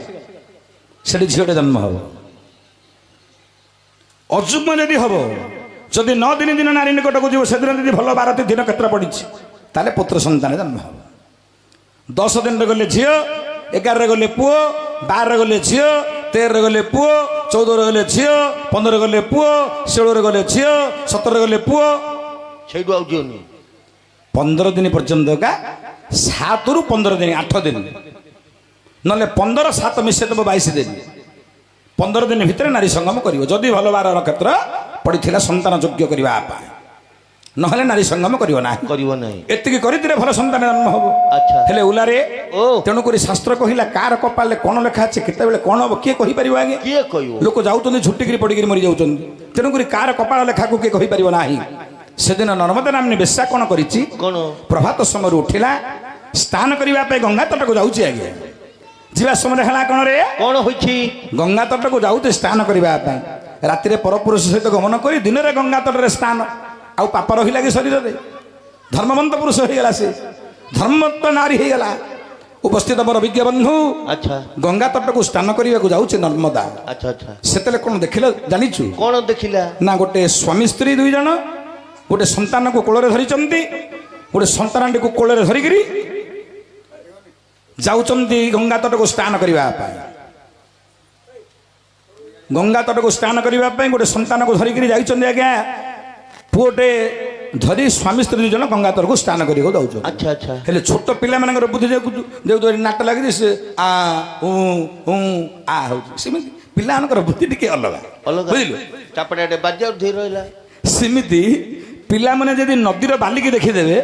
ସେଠି ଝିଅଟେ ଜନ୍ମ ହବ। ଅଯୁଗ୍ମ ଯଦି ହବ, ଯଦି 9 ଦିନ ନାରୀ ନିକଟକୁ ଯିବ, ସେଦିନ ଯଦି ଭଲ 12 ତିଥି ନକ୍ଷତ୍ର ପଡ଼ିଛି, ତାହେଲେ ପୁତ୍ର ସନ୍ତାନ ଜନ୍ମ ହବ। 10 ଦିନରେ ଗଲେ ଝିଅ, 11ରେ ଗଲେ ପୁଅ, 12ରେ ଗଲେ ଝିଅ, 13ରେ ଗଲେ ପୁଅ, 14ରେ ଗଲେ ଝିଅ, 15ରେ ଗଲେ ପୁଅ, 16ରେ ଗଲେ ଝିଅ, 17ରେ ଗଲେ ପୁଅ। ସେଇଠୁ ଆଉ ଝିଅନି 15 ଦିନ ପର୍ଯ୍ୟନ୍ତ କା, 7ରୁ 15 ଦିନ, 8 ଦିନ, ନହେଲେ 15 7 ମିଶେଇ ଦେବ 22 ଦିନ। 15 ଦିନ ଭିତରେ ନାରୀ ସଙ୍ଗମ କରିବ, ଯଦି ଭଲ 12 ନକ୍ଷତ୍ର ପଡ଼ିଥିଲା ସନ୍ତାନ ଯୋଗ୍ୟ କରିବା ପାଇଁ, ନହେଲେ ନାରୀ ସଙ୍ଗମ କରିବ ନାହିଁ। କରିବ ନାହିଁ। ଏତିକି କରିଥିଲେ ଭଲ ସନ୍ତାନ ଜନ୍ମ ହବ। ଆଚ୍ଛା। ହେଲେ ଉଲାରେ ଓ ତେଣୁକରି ଶାସ୍ତ୍ର କହିଲା କାହାର କପାଳରେ କ'ଣ ଲେଖା ଅଛି, କେତେବେଳେ କ'ଣ ହବ କିଏ କହିପାରିବ ଆଜ୍ଞା? କିଏ କହିବ? ଲୋକ ଯାଉଛନ୍ତି ଝୁଟିକିରି ପଡ଼ିକିରି ମରି ଯାଉଛନ୍ତି, ତେଣୁକରି କାହାର କପାଳ ଲେଖାକୁ କିଏ କହିପାରିବ ନାହିଁ। ସେଦିନ ନର୍ମଦା ନାମ୍ନୀ ବେଶ୍ୟା କ'ଣ କରିଛି? କ'ଣ? ପ୍ରଭାତ ସମୟରୁ ଉଠିଲା, ସ୍ନାନ କରିବା ପାଇଁ ଗଙ୍ଗା ତଟକୁ ଯାଉଛି। ଆଜ୍ଞା ଯିବା ସମୟରେ ହେଲା କ'ଣ ରେ? କ'ଣ ହୋଇଛି? ଗଙ୍ଗା ତଟକୁ ଯାଉଛି ସ୍ନାନ କରିବା ପାଇଁ। ରାତିରେ ପରପୁରୁଷ ସହିତ ଗମନ କରି ଦିନରେ ଗଙ୍ଗା ତଟରେ ସ୍ନାନ, ଆଉ ପାପ ରହିଲା କି ଶରୀରରେ? ଧର୍ମବନ୍ତ ପୁରୁଷ ହେଇଗଲା, ସେ ଧର୍ମତ୍ୱ ନାରୀ ହେଇଗଲା। ଉପସ୍ଥିତ ମୋର ବିଜ୍ଞ ବନ୍ଧୁ, ଆଚ୍ଛା ଗଙ୍ଗା ତଟକୁ ସ୍ନାନ କରିବାକୁ ଯାଉଛି ନର୍ମଦା। ଆଚ୍ଛା ଆଚ୍ଛା। ସେତେବେଳେ କ'ଣ ଦେଖିଲ ଜାଣିଛୁ? କ'ଣ ଦେଖିଲା? ନା ଗୋଟେ ସ୍ୱାମୀ ସ୍ତ୍ରୀ 2 ଜଣ ଗୋଟେ ସନ୍ତାନକୁ କୋଳରେ ଧରିଛନ୍ତି, ଗୋଟେ ସନ୍ତାନଟିକୁ କୋଳରେ ଧରିକିରି ଯାଉଛନ୍ତି ଗଙ୍ଗା ତଟକୁ ସ୍ନାନ କରିବା ପାଇଁ। ଗଙ୍ଗା ତଟକୁ ସ୍ନାନ କରିବା ପାଇଁ ଗୋଟେ ସନ୍ତାନକୁ ଧରିକିରି ଯାଇଛନ୍ତି। ଆଜ୍ଞା ପୁଅଟେ ଧରି ସ୍ୱାମୀ ସ୍ତ୍ରୀ 2 ଜଣ ଗଙ୍ଗା ତଟକୁ ସ୍ନାନ କରିବାକୁ ଯାଉଛନ୍ତି। ଆଚ୍ଛା ଆଚ୍ଛା। ହେଲେ ଛୋଟ ପିଲାମାନଙ୍କର ବୁଦ୍ଧି ଯେଉଁ ନାଟ ଲାଗିଛି, ସେ ଆ ଆ ହଉଛି, ସେମିତି ପିଲାମାନଙ୍କର ବୁଦ୍ଧି ଟିକେ ଅଲଗା ଅଲଗା ବୁଝିଲୁ। ଚାପଡ଼ାଟେ ବାଜିଆଉ ଧୀର ରହିଲା। ସେମିତି ପିଲାମାନେ ଯଦି ନଦୀର ବାଲିକି ଦେଖିଦେବେ,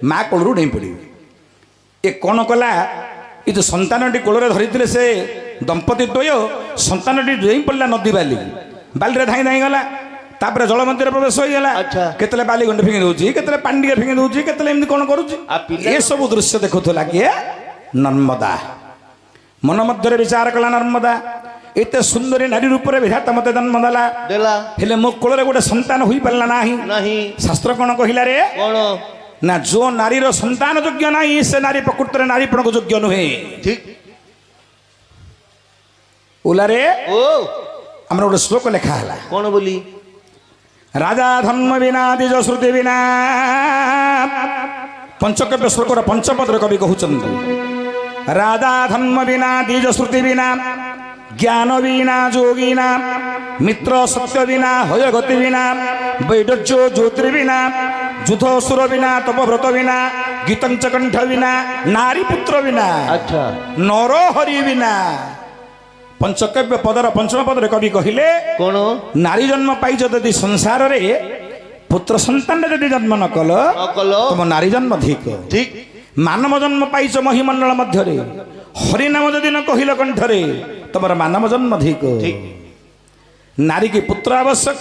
ମା କୋଳରୁ ଡେଇଁ ପଡ଼ିବେ। ଏ କ'ଣ କଲା, ଏ ଯେଉଁ ସନ୍ତାନଟି କୋଳରେ ଧରିଥିଲେ ସେ ଦମ୍ପତି ଦ୍ୱୟ, ସନ୍ତାନଟି ଡେଇଁ ପଡ଼ିଲା ନଦୀ ବାଲିରେ ଧାଇଁ ଧାଇଁ ଗଲା। ତାପରେ ଜଳ ମଧ୍ୟରେ ପ୍ରବେଶ ହୋଇଗଲା। ଆଚ୍ଛା। କେତେବେଳେ ବାଲି ଗଣ୍ଡେ ଫିଙ୍ଗି ଦେଉଛି, କେତେବେଳେ ପାଣି ଟିକେ ଫିଙ୍ଗି ଦେଉଛି, କେତେବେଳେ ଏମିତି କ'ଣ କରୁଛି। ଏସବୁ ଦୃଶ୍ୟ ଦେଖୁଥିଲା କିଏ? ନର୍ମଦା। ମନ ମଧ୍ୟରେ ବିଚାର କଲା ନର୍ମଦା, ଏତେ ସୁନ୍ଦରୀ ନାରୀ ରୂପରେ ବିଧାତା ମତେ ଜନ୍ମ ଦେଲା, ହେଲେ ମୋ କୋଳରେ ଗୋଟେ ସନ୍ତାନ ହୋଇପାରିଲା ନାହିଁ। ଶାସ୍ତ୍ର କ'ଣ କହିଲା ରେ? କ'ଣ? ନା ଯୋଉ ନାରୀର ସନ୍ତାନ ଯୋଗ୍ୟ ନାହିଁ, ସେ ନାରୀ ପ୍ରକୃତରେ ନାରୀପଣକୁ ଯୋଗ୍ୟ ନୁହେଁ। ଠିକ ଓଲାରେ ଓ ଆମର ଗୋଟେ ଶ୍ଲୋକ ଲେଖା ହେଲା, କ'ଣ ବୋଲି? ରାଜା ଧର୍ମ ବିନା ଦ୍ୱିଜ ଶ୍ରୁତି ବିନା। ପଞ୍ଚକବ୍ୟ ଶ୍ଲୋକର ପଞ୍ଚପଦରେ କବି କହୁଛନ୍ତି, ରାଜା ଧର୍ମ ବିନା ଦ୍ୱିଜ ଶ୍ରୁତି ବିନା, জ্ঞান বিনা যোগী না, মিত্র সত্য বিনা, হয় গতি বিনা, বৈডর্য জ্যোতির বিনা, যুধ সুর বিনা, তপব্রত বিনা, গীতঞ্চ কণ্ঠ বিনা, নারী পুত্র বিনা, আচ্ছা নর হরি বিনা। পঞ্চকব্য পদর পঞ্চম পদরে কবি কহিলে, কোন নারী জন্ম পাইছ যদি সংসারে, পুত্র সন্তান যদি জন্ম ন কল, তোম নারী জন্ম ধিক। ঠিক মানব জন্ম পাইছ মহিমণ্ডল মধ্যরে, হরিনাম যদি ন কহিল কণ্ঠরে, তোমার মানব জন্ম ধিক। নারী কি পুত্র আবশ্যক,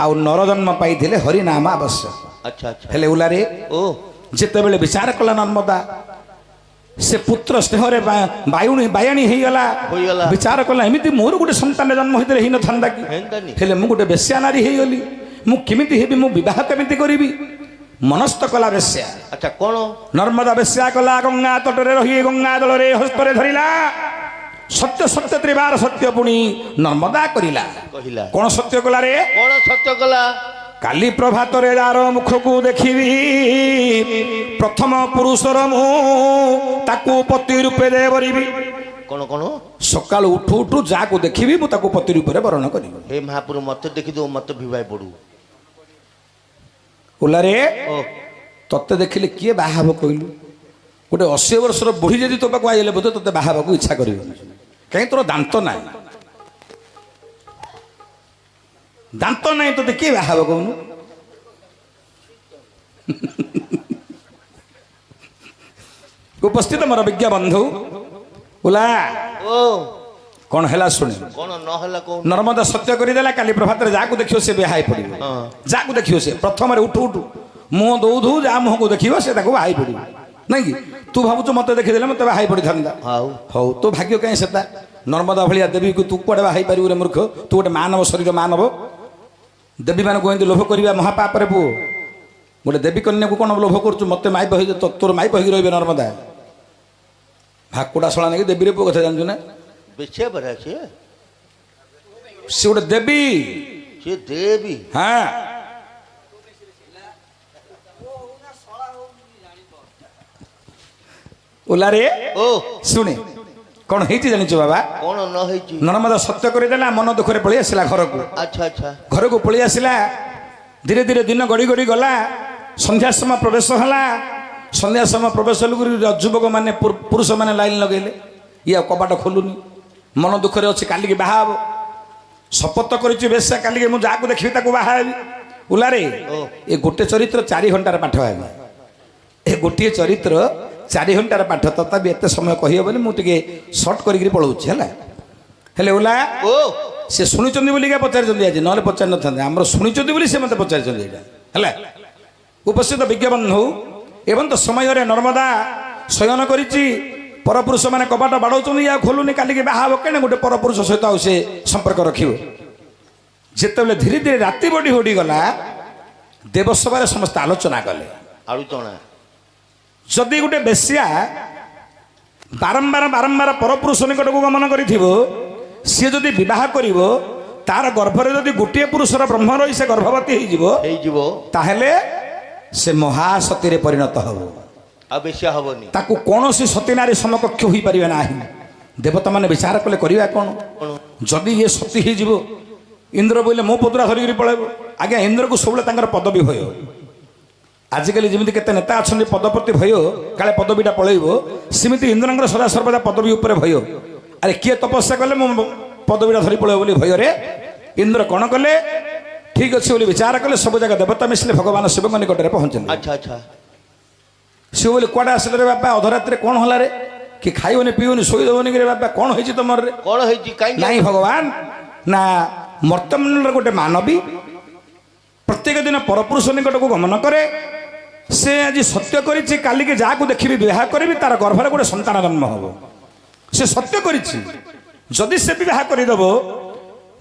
আউ নর জন্ম পাইলে হরিনাম আবশ্যক। আচ্ছা আচ্ছা। হেলে উলারে ও যেতবেলে বিচার কলা নর্মদা, সে পুত্র স্নেহরে বায়াণী হয়েগলা। বিচার কলা এমিতি মোর গোটে সন্তান জন্ম হইলে হই নথান্তা কি, হেলে মু গোটে বেশ্যা নারী হয়েগলি, মু কেমিতি হেবি, মু বিবাহ কেমিতি করিবি, মনস্থ কলা বেশ্যা। আচ্ছা কোন? নর্মদা বেশ্যা কলা, গঙ্গা তটরে রহি গঙ্গা জলরে হস্তরে ধরিলা, সত্য সত্য ত্রিবার সত্য পুনি নর্মদা করিলা। কহিলা কোন সত্য কলা রে? কোন সত্য কলা? কালি প্রভাতরে যার মুখকু দেখিবি, প্রথম পুরুষর মু তাকু পতি রূপে দে বরিবি। কোন কোন? সকাল উঠু উঠু যাকু দেখিবি মু তাকু পতি রূপে বরণ করিবি। হে মহাপুরু মতে দেখি দো, মতে বিবাহ পড়ু। ওলারে ও ততে দেখিলে কিয়ে বাহা হব কইলু? ଗୋଟେ 80 ବର୍ଷର ବୁଢ଼ୀ ଯଦି ତୋ ପାଖକୁ ଆଇଲେ ବୋଧେ ତୋତେ ବାହା ହେବାକୁ ଇଚ୍ଛା କରିବନି। କାହିଁ ତୋର ଦାନ୍ତ ନାହିଁ, ଦାନ୍ତ ନାହିଁ ତୋତେ କିଏ ବାହା ହେବ କହୁନୁ? ଉପସ୍ଥିତ ମୋର ବିଜ୍ଞ ବନ୍ଧୁ ଓଲା ଓ କଣ ହେଲା ଶୁଣି କଣ ନହେଲା କହୁନ। ନର୍ମଦା ସତ୍ୟ କରିଦେଲା କାଲି ପ୍ରଭାତରେ ଯାହାକୁ ଦେଖିବ ସେ ବାହା ହେଇ ପଡ଼ିବ। ହଁ। ଯାହାକୁ ଦେଖିବ ସେ ପ୍ରଥମରେ ଉଠୁ ଉଠୁ ମୁହଁ ଦଉ ଦଉ ଯାହା ମୁହଁକୁ ଦେଖିବ ସେ ତାକୁ ବାହା ହେଇ ପଡ଼ିବ। ନାଇଁ କି ତୁ ଭାବୁଛୁ ମତେ ଦେଖିଦେଲେ ମତେ ବାହା ହେଇ ପଡ଼ିଥାନ୍ତା। ହଉ ହଉ ତୋ ଭାଗ୍ୟ କାହିଁ ସେଟା। ନର୍ମଦା ଭଳିଆ ଦେବୀକୁ ତୁ କୁଆଡ଼େ ବାହା ହେଇପାରିବୁ ରେ ମୂର୍ଖ। ତୁ ଗୋଟେ ମାନବ ଶରୀର ମାନବ ଦେବୀ ମାନଙ୍କୁ ଏମିତି ଲୋଭ କରିବା ମହାପାପରେ ପୁଅ। ଗୋଟେ ଦେବୀ କନ୍ୟାକୁ କଣ ଲୋଭ କରୁଛୁ? ମତେ ମାଇପ ହେଇ ତୋର ମାଇପ ହେଇକି ରହିବେ ନର୍ମଦା। ଭାକୁଡ଼ା ଶଳା ନେଇକି ଦେବୀରେ ପୁଅ କଥା ଜାଣିଛୁ ନା? ବେଶିଆ ପରା ସିଏ ସେ ଗୋଟେ ଦେବୀ। ସିଏ ଦେବି ହଁ ଓଲାରେ ଓ ଶୁଣେ କଣ ହେଇଛି ଜାଣିଛୁ ବାବା? କଣ ନ ହେଇଛି? ନର୍ମଦା ସତ୍ୟ କରିଦେଲା, ମନ ଦୁଃଖରେ ପଳେଇ ଆସିଲା ଘରକୁ। ଆଚ୍ଛା ଆଚ୍ଛା ଘରକୁ ପଳେଇ ଆସିଲା। ଧୀରେ ଧୀରେ ଦିନ ଗଡ଼ି ଗଡ଼ି ଗଲା। ସନ୍ଧ୍ୟା ସମୟ ପ୍ରବେଶ ହେଲା। ସନ୍ଧ୍ୟା ସମୟ ପ୍ରବେଶ କରି ଯୁବକ ମାନେ ପୁରୁଷ ମାନେ ଲାଇନ ଲଗେଇଲେ। ଇଏ ଆଉ କବାଟ ଖୋଲୁନି, ମନ ଦୁଃଖରେ ଅଛି, କାଲିକି ବାହା ହବ। ଶପଥ କରିଛି ବେଶ କାଲିକି ମୁଁ ଯାହାକୁ ଦେଖିବି ତାକୁ ବାହା ହେବି। ଓଲାରେ ଏ ଗୋଟେ ଚରିତ୍ର 4 ଘଣ୍ଟାର ପାଠ ଆଜ୍ଞା। ଏ ଗୋଟିଏ ଚରିତ୍ର 4 ଘଣ୍ଟାର ପାଠ। ତଥାପି ଏତେ ସମୟ କହିହେବନି, ମୁଁ ଟିକେ ସର୍ଟ କରିକି ପଳଉଛି ହେଲା। ହେଲେ ଓଲା ଓ ସେ ଶୁଣିଛନ୍ତି ବୋଲି ପଚାରିଛନ୍ତି ଆଜି, ନହେଲେ ପଚାରି ନଥାନ୍ତେ। ଆମର ଶୁଣିଛନ୍ତି ବୋଲି ସେ ମତେ ପଚାରିଛନ୍ତି ଏଇଟା ହେଲା। ଉପସ୍ଥିତ ବିଜ୍ଞ ବନ୍ଧୁ ଏବଂ ତ ସମୟରେ ନର୍ମଦା ଶୟନ କରିଛି। ପରପୁରୁଷ ମାନେ କବାଟ ବାଡ଼ଉଛନ୍ତି, ଆଉ ଖୋଲୁନି, କାଲିକି ବାହା ହବ କେନେ ଗୋଟେ ପରପୁରୁଷ ସହିତ ଆଉ ସେ ସମ୍ପର୍କ ରଖିବ। ଯେତେବେଳେ ଧୀରେ ଧୀରେ ରାତି ବଢ଼ି ବଢ଼ି ଗଲା, ଦେବସଭାରେ ସମସ୍ତେ ଆଲୋଚନା କଲେ। ଆଳୁ ଚଣା ଯଦି ଗୋଟେ ବେଶ୍ୟା ବାରମ୍ବାର ବାରମ୍ବାର ପରପୁରୁଷ ନିକଟକୁ ଗମନ କରିଥିବ, ସିଏ ଯଦି ବିବାହ କରିବ, ତାର ଗର୍ଭରେ ଯଦି ଗୋଟିଏ ପୁରୁଷର ବ୍ରହ୍ମ ରହି ସେ ଗର୍ଭବତୀ ହେଇଯିବ ତାହେଲେ ସେ ମହାସତୀରେ ପରିଣତ ହେବ। ଆଉ ବେଶିଆ ହବନି। ତାକୁ କୌଣସି ସତୀ ନାରୀ ସମକକ୍ଷ ହୋଇପାରିବେ ନାହିଁ। ଦେବତା ମାନେ ବିଚାର କଲେ କରିବା କ'ଣ? ଯଦି ଇଏ ସତୀ ହେଇଯିବ, ଇନ୍ଦ୍ର ବୋଇଲେ ମୋ ପୁତୁରା ଧରିକିରି ପଳେଇବ। ଆଜ୍ଞା ଇନ୍ଦ୍ରକୁ ସବୁବେଳେ ତାଙ୍କର ପଦବୀ ଭୟ। ଆଜିକାଲି ଯେମିତି କେତେ ନେତା ଅଛନ୍ତି ପଦପ୍ରତି ଭୟ, କାଳେ ପଦବୀଟା ପଳେଇବ, ସେମିତି ଇନ୍ଦ୍ରଙ୍କର ସଦା ସର୍ବଦା ପଦବୀ ଉପରେ ଭୟ। ଆରେ କିଏ ତପସ୍ୟା କଲେ ମୁଁ ପଦବୀଟା ଧରି ପଳେଇବ ବୋଲି ଭୟରେ ଇନ୍ଦ୍ର କ'ଣ କଲେ? ଠିକ୍ ଅଛି ବୋଲି ବିଚାର କଲେ। ସବୁ ଜାଗା ଦେବତା ମିଶିଲେ, ଭଗବାନ ଶିବଙ୍କ ନିକଟରେ ପହଞ୍ଚିଲେ। ଆଚ୍ଛା ଆଚ୍ଛା ଶିବ ବୋଲି କୁଆଡ଼େ ଆସିଲେ ରେ ବାପା? ଅଧରାତ୍ରିରେ କ'ଣ ହେଲା ରେ? କି ଖାଇବନି ପିଇବନି ଶୋଇଦେବନି କି ରେ ବାପା? କ'ଣ ହେଇଛି ତମର ରେ? କଣ ହେଇଛି? କାହିଁକି? ନାଇଁ ଭଗବାନ, ନା ମର୍ତ୍ତମଣ୍ଡଳର ଗୋଟେ ମାନବୀ ପ୍ରତ୍ୟେକ ଦିନ ପରପୁରୁଷ ନିକଟକୁ ଗମନ କରେ। ସେ ଆଜି ସତ୍ୟ କରିଛି, କାଲିକି ଯାହାକୁ ଦେଖିବି ବିବାହ କରିବି, ତାର ଗର୍ଭରେ ଗୋଟେ ସନ୍ତାନ ଜନ୍ମ ହବ। ସେ ସତ୍ୟ କରିଛି। ଯଦି ସେ ବିବାହ କରିଦେବ,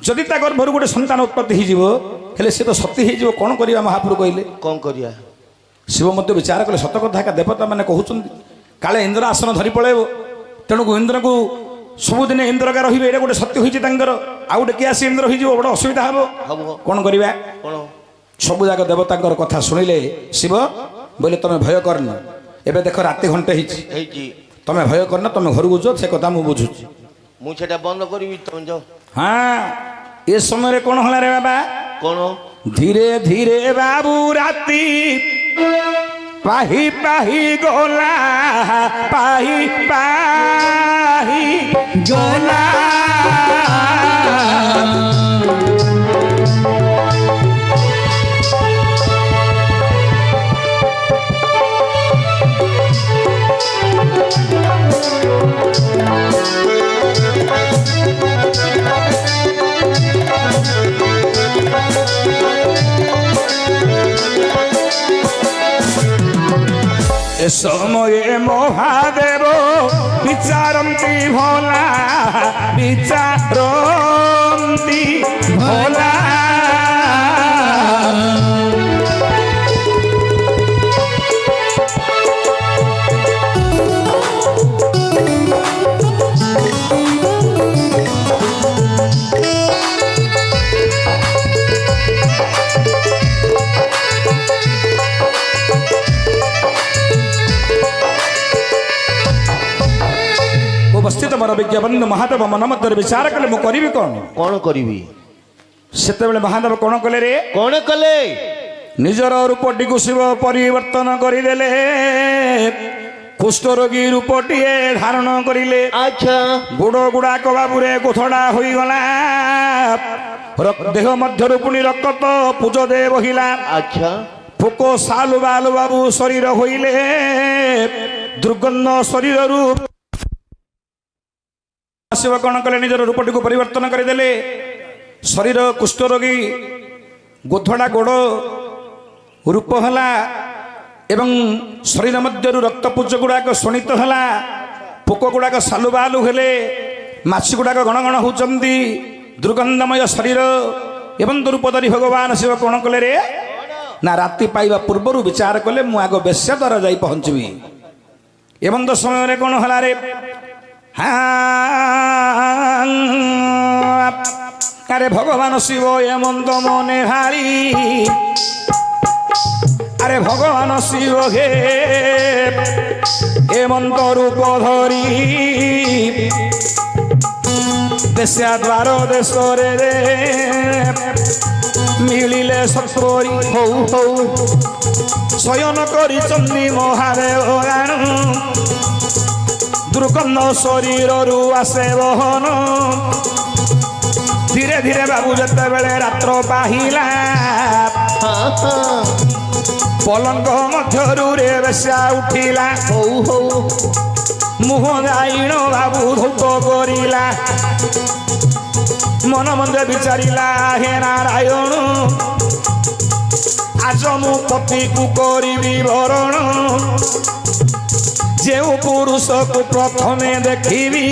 ଯଦି ତା ଗର୍ଭରୁ ଗୋଟେ ସନ୍ତାନ ଉତ୍ପତ୍ତି ହେଇଯିବ, ହେଲେ ସେ ତ ସତୀ ହେଇଯିବ। କ'ଣ କରିବା? ମହାପ୍ରଭୁ କହିଲେ କଣ କରିବା? ଶିବ ମଧ୍ୟ ବିଚାର କଲେ। ସତ କଥା ଏକା ଦେବତା ମାନେ କହୁଛନ୍ତି, କାଳେ ଇନ୍ଦ୍ର ଆସନ ଧରି ପଳେଇବ। ତେଣୁକୁ ଇନ୍ଦ୍ରକୁ ସବୁଦିନ ଇନ୍ଦ୍ରକା ରହିବେ, ଏଇଟା ଗୋଟେ ସତ୍ୟ ହୋଇଛି ତାଙ୍କର। ଆଉ ଗୋଟେ କିଏ ଆସି ଇନ୍ଦ୍ର ହେଇଯିବ, ବଡ଼ ଅସୁବିଧା ହବ। କ'ଣ କରିବା? କଣ? ସବୁ ଯାକ ଦେବତାଙ୍କର କଥା ଶୁଣିଲେ ଶିବ ବୋଇଲେ ତମେ ଭୟ କରନ। ଏବେ ଦେଖ ରାତି ଘଣ୍ଟେ ହେଇଛି, ତମେ ଭୟ କରନ, ତମେ ଘରକୁ ଯାଅ, ସେ କଥା ମୁଁ ବୁଝୁଛି। ମୁଁ ସେଟା ବନ୍ଦ କରିବି, ତମେ ଯାଅ। ହଁ ଏ ସମୟରେ କ'ଣ ହେଲା ରେ ବାବା? କଣ? ଧୀରେ ଧୀରେ ବାବୁ ରାତି ପାହି ପାହି ଗଲା, ପାହି ପାହି ଗଲା। ଏ ସମये ମହାଦେବ ବିଚାରନ୍ତି ଭଲା, ବିଚାରନ୍ତି ଭଲା। ଉପସ୍ଥିତ ମୋର ବିଜ୍ଞବନ୍ଧୁ ମହାଦେବ ମନ ମଧ୍ୟରେ ବିଚାର କଲେ, ମୁଁ କରିବି କ'ଣ? କଣ କରିବି? ସେତେବେଳେ ମହାଦେବ କ'ଣ କଲେ ରେ? କଣ କଲେ? ନିଜର ରୂପଟିକୁ ଶିବ ପରିବର୍ତ୍ତନ କରିଦେଲେ। କୁଷ୍ଠରୋଗୀ ରୂପଟିଏ ଧାରଣ କରିଲେ। আচ্ছা ଗୋଡ଼ ଗୁଡ଼ାକ ବାବୁରେ ଗୋଥଡ଼ା ହୋଇଗଲା। ଦେହ ମଧ୍ୟରୁ ପୁଣି ରକ୍ତ ପୁଜ ଦେ ବହିଲା। আচ্ছা ପୋକ ସାଲୁ ବାଲୁ ବାବୁ ଶରୀର ହୋଇଲେ। ଦୁର୍ଗନ୍ଧ ଶରୀରରୁ ଶିବ କଣ କଲେ ନିଜର ରୂପଟିକୁ ପରିବର୍ତ୍ତନ କରିଦେଲେ। ଶରୀର କୁଷ୍ଠରୋଗୀ ଗୋଥଡ଼ା ଗୋଡ଼ ରୂପ ହେଲା ଏବଂ ଶରୀର ମଧ୍ୟରୁ ରକ୍ତପୁଜ ଗୁଡ଼ାକ ଶୋଣିତ ହେଲା। ପୋକ ଗୁଡ଼ାକ ସାଲୁ ବାଲୁ ହେଲେ। ମାଛି ଗୁଡ଼ାକ ଗଣ ଗଣ ହେଉଛନ୍ତି। ଦୁର୍ଗନ୍ଧମୟ ଶରୀର ଏବଂ ରୂପ ଧରି ଭଗବାନ ଶିବ କଣ କଲେ ରେ ନା ରାତି ପାଇବା ପୂର୍ବରୁ ବିଚାର କଲେ ମୁଁ ଆଗ ବେଶ୍ୟା ଦ୍ୱାରା ଯାଇ ପହଞ୍ଚିବି। ଏବଂ ତ ସମୟରେ କଣ ହେଲା ରେ ଆରେ ଭଗବାନ ଶିବ ଏମନ୍ତ ମନେ ଭାଳି। আরে ভগবান শিব হে হেমন্ত রূপ ধরি দেশা দ্বার দেশরে রে মিলিলে সত্তরি হৌ হৌ শয়ন করি চন্ডী মহাদেব গান। দুর্গন্ধ শরীররু আসে বহন। ধীরে ধীরে বাবু যেতবেলে রাত্র পাহিলা পলঙ্ক মধ্যରୁ রে বেশা উঠিলা। হৌ হৌ মুহ যাইণ বাবু ধূপ করিলা। মন মধ্যে বিচারিলা হে নারায়ণ আজ মু পতিକୁ କରିବି ବରଣ। ଯେଉଁ ପୁରୁଷକୁ ପ୍ରଥମେ ଦେଖିବି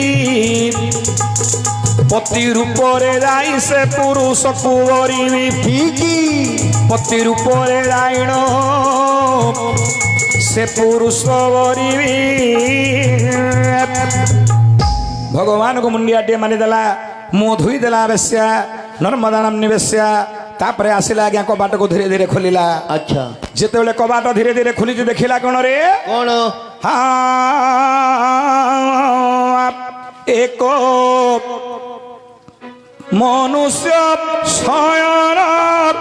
ପତି ରୂପରେ ଯାଇ ସେ ପୁରୁଷକୁ ବରିବି। ଠିକି ପତି ରୂପରେ ଯାଇଣ ସେ ପୁରୁଷ ବରିବି। ଭଗବାନଙ୍କୁ ମୁଣ୍ଡିଆଟିଏ ମାରିଦେଲା। ମୁହଁ ଧୋଇଦେଲା ବେଶ୍ୟା ନର୍ମଦା ନାମ୍ନୀ ବେଶ୍ୟା। ତାପରେ ଆସିଲା ଆଜ୍ଞା କବାଟକୁ ଧୀରେ ଧୀରେ ଖୋଲିଲା। আচ্ছা ଯେତେବେଳେ କବାଟ ଧୀରେ ଧୀରେ ଖୋଲିଛି ଦେଖିଲା କଣ ରେ কোন ଏକ ମନୁଷ୍ୟ ଶୟନ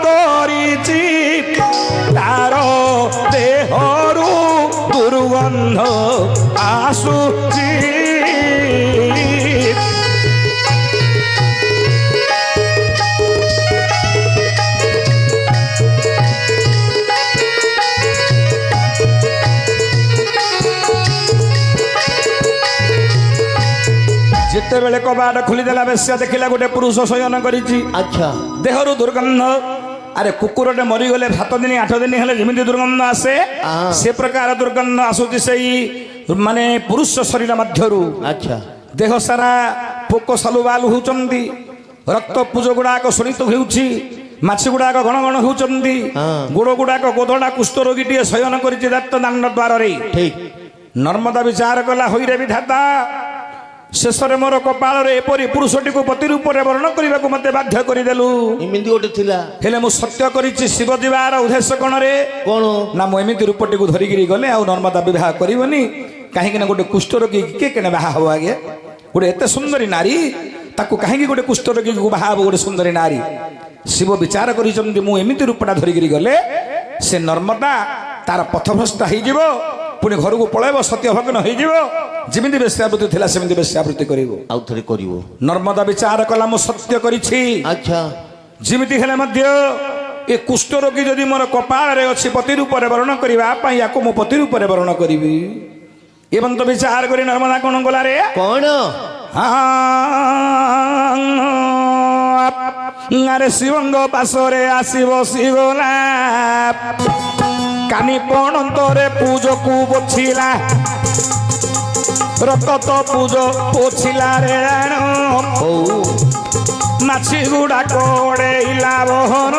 କରିଛି ତାର ଦେହରୁ ଦୁର୍ଗନ୍ଧ ଆସୁଛି। ଯେତେବେଳେ କବାଟ ଖୋଲିଦେଲା ବେଶ୍ୟା ଦେଖିଲା ଗୋଟେ ପୁରୁଷ ଶୟନ କରିଛି। আচ্ছা ଦେହରୁ ଦୁର୍ଗନ୍ଧ। ଆରେ କୁକୁରଟେ ମରିଗଲେ 7 ଦିନ 8 ଦିନ ହେଲେ ଯେମିତି ଦୁର୍ଗନ୍ଧ ଆସେ ସେ ପ୍ରକାର ଦୁର୍ଗନ୍ଧ ଆସୁଛି ସେଇ ମାନେ ପୁରୁଷ ଶରୀର ମଧ୍ୟରୁ। আচ্ছা ଦେହ ସାରା ପୋକ ସାଲୁବାଲୁ ହେଉଛନ୍ତି। ରକ୍ତ ପୁଜ ଗୁଡ଼ାକ ଶୋଣିତ ହେଉଛି। ମାଛି ଗୁଡ଼ାକ ଗଣ ଗଣ ହେଉଛନ୍ତି। ଗୋଡ଼ ଗୁଡ଼ାକ ଗୋଧଡ଼ା କୁଷ୍ଠ ରୋଗୀଟିଏ ଶୟନ କରିଛି ଦତ୍ତ ଦାଣ୍ଡ ଦ୍ୱାରରେ। ঠিক ନର୍ମଦା ବିଚାର କଲା ହୋଇରେ ବିଧାତା ଶେଷରେ ମୋର କପାଳରେ ଏପରି ପୁରୁଷଟିକୁ ପତି ରୂପରେ ବର୍ଣ୍ଣ କରିବାକୁ ମୋତେ ବାଧ୍ୟ କରିଦେଲୁ। ଏମିତି ଗୋଟେ ଥିଲା ହେଲେ ମୁଁ ସତ୍ୟ କରିଛି ଶିବ ଯିବାର ଉଦ୍ଦେଶ୍ୟ କଣରେ କଣ ନା ମୁଁ ଏମିତି ରୂପଟିକୁ ଧରିକିରି ଗଲେ ଆଉ ନର୍ମଦା ବିବାହ କରିବନି। କାହିଁକି ନା ଗୋଟେ କୁଷ୍ଠରୋଗୀ କିଏ କେନେ ବାହା ହବ ଆଜ୍ଞା? ଗୋଟେ ଏତେ ସୁନ୍ଦରୀ ନାରୀ ତାକୁ କାହିଁକି ଗୋଟେ କୁଷ୍ଠରୋଗୀକୁ ବାହା ହବ ଗୋଟେ ସୁନ୍ଦରୀ ନାରୀ? ଶିବ ବିଚାର କରିଛନ୍ତି ମୁଁ ଏମିତି ରୂପଟା ଧରିକିରି ଗଲେ ସେ ନର୍ମଦା ତାର ପଥଭ୍ରଷ୍ଟ ହେଇଯିବ। ପୁଣି ଘରକୁ ପଳେଇବ ସତ୍ୟ ଭଗ୍ନ ହେଇଯିବ। ଯେମିତି ବେଶ୍ୟାବୃତ୍ତି ଥିଲା ସେମିତି ବେଶ୍ୟାବୃତ୍ତି କରିବ। ଆଉ ଥରେ କରିବ। ନର୍ମଦା ବିଚାର କଲା ମୁଁ ସତ୍ୟ କରିଛି। ଆଚ୍ଛା ଯେମିତି ହେଲେ ମଧ୍ୟ ଏ କୁଷ୍ଠ ରୋଗୀ ଯଦି ମୋର କପାଳରେ ଅଛି ପତି ରୂପରେ ବରଣ କରିବା ପାଇଁ ୟାକୁ ମୁଁ ପତି ରୂପରେ ବରଣ କରିବି। ଏବଂ ତ ବିଚାର କରି ନର୍ମଦା କଣ କଲା ରେ କଣ ଆରେ ଶିବଙ୍କ ପାଶରେ ଆସି ବସିଗଲା। କାନି ପଣନ୍ତରେ ପୂଜକୁ ବଛିଲା। ରକ୍ତ ପୂଜ ପୋଛିଲା ରେ ରାଣ। ମାଛି ଗୁଡ଼ାକ ଓଡ଼େଇଲା ବହନ।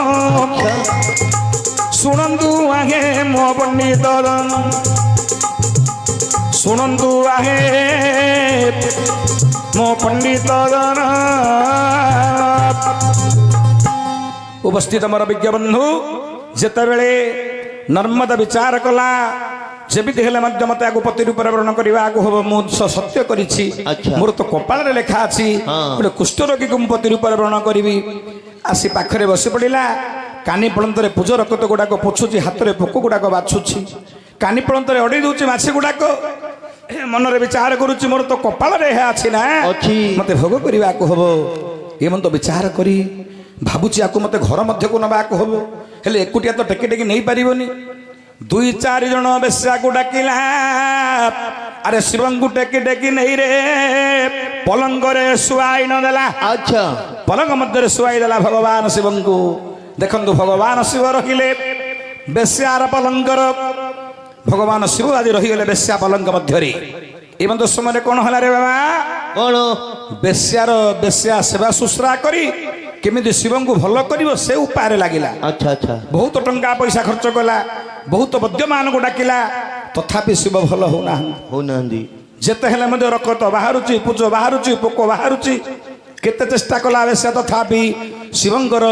ଶୁଣନ୍ତୁ ଆଗେ ମୋ ପଣ୍ଡିତ ଶୁଣନ୍ତୁ ଆଗେ ମୋ ପଣ୍ଡିତ ଜନ। ଉପସ୍ଥିତ ମୋର ବିଜ୍ଞ ବନ୍ଧୁ ଯେତେବେଳେ ନର୍ମଦା ବିଚାର କଲା ଯେମିତି ହେଲେ ମଧ୍ୟ ମୋତେ ଆକୁ ପତି ରୂପରେ ବରଣ କରିବା ଆକୁ ହବ। ମୁଁ ସତ୍ୟ କରିଛି ମୋର ତ କପାଳରେ ଲେଖା ଅଛି ଗୋଟେ କୁଷ୍ଠ ରୋଗୀକୁ ମୁଁ ପତି ରୂପରେ ବରଣ କରିବି। ଆସି ପାଖରେ ବସି ପଡ଼ିଲା। କାନି ପଳନ୍ତରେ ପୂଜ ରକ୍ତ ଗୁଡ଼ାକ ପୋଛୁଛି। ହାତରେ ପୋକ ଗୁଡ଼ାକ ବାଛୁଛି। କାନି ପଳନ୍ତରେ ଅଡ଼େଇ ଦେଉଛି ମାଛି ଗୁଡ଼ାକ। ମନରେ ବିଚାର କରୁଛି ମୋର ତ କପାଳରେ ଏହା ଅଛି ନା ଅଛି। ମତେ ଭୋଗ କରିବାକୁ ହବ ଏମନ୍ତ ବିଚାର କରି ଭାବୁଛି ଆକୁ ମତେ ଘର ମଧ୍ୟକୁ ନେବାକୁ ହବ ହେଲେ ଏକୁଟିଆ ତ ଟେକି ଟେକି ନେଇ ପାରିବନି 2-4 ଜଣ ବେଶ୍ୟାକୁ ଡାକିଲା ଆରେ ଶିବଙ୍କୁ ଟେକି ଟେକି ନେଇ ରେ ପଲଙ୍କରେ ଶୁଆଇ ନ ଦେଲା ଆଚ୍ଛା ପଲଙ୍କ ମଧ୍ୟରେ ଶୁଆଇ ଦେଲା ଭଗବାନ ଶିବଙ୍କୁ ଦେଖନ୍ତୁ ଭଗବାନ ଶିବ ରହିଲେ ବେଶ୍ୟାର ପଲଙ୍କର ଭଗବାନ ଶିବ ଆଜି ରହିଗଲେ ବେଶ୍ୟା ପଲଙ୍କ ମଧ୍ୟରେ ଏମନ୍ତ ସମୟରେ କଣ ହେଲା ରେ ବାବା କଣ ବେଶ୍ୟା ସେବା ଶୁଶ୍ରା କରି କେମିତି ଶିବଙ୍କୁ ଭଲ କରିବ ସେ ଉପାୟରେ ଲାଗିଲା ଆଚ୍ଛା ଆଚ୍ଛା ବହୁତ ଟଙ୍କା ପଇସା ଖର୍ଚ୍ଚ କଲା ବହୁତ ବୈଦ୍ୟମାନଙ୍କୁ ଡାକିଲା ତଥାପି ଶିବ ଭଲ ହଉନାହାନ୍ତି ଯେତେ ହେଲେ ମଧ୍ୟ ରକତ ବାହାରୁଛି ପୁଜ ବାହାରୁଛି ପୋକ ବାହାରୁଛି କେତେ ଚେଷ୍ଟା କଲା ବେଶ୍ୟା ତଥାପି ଶିବଙ୍କର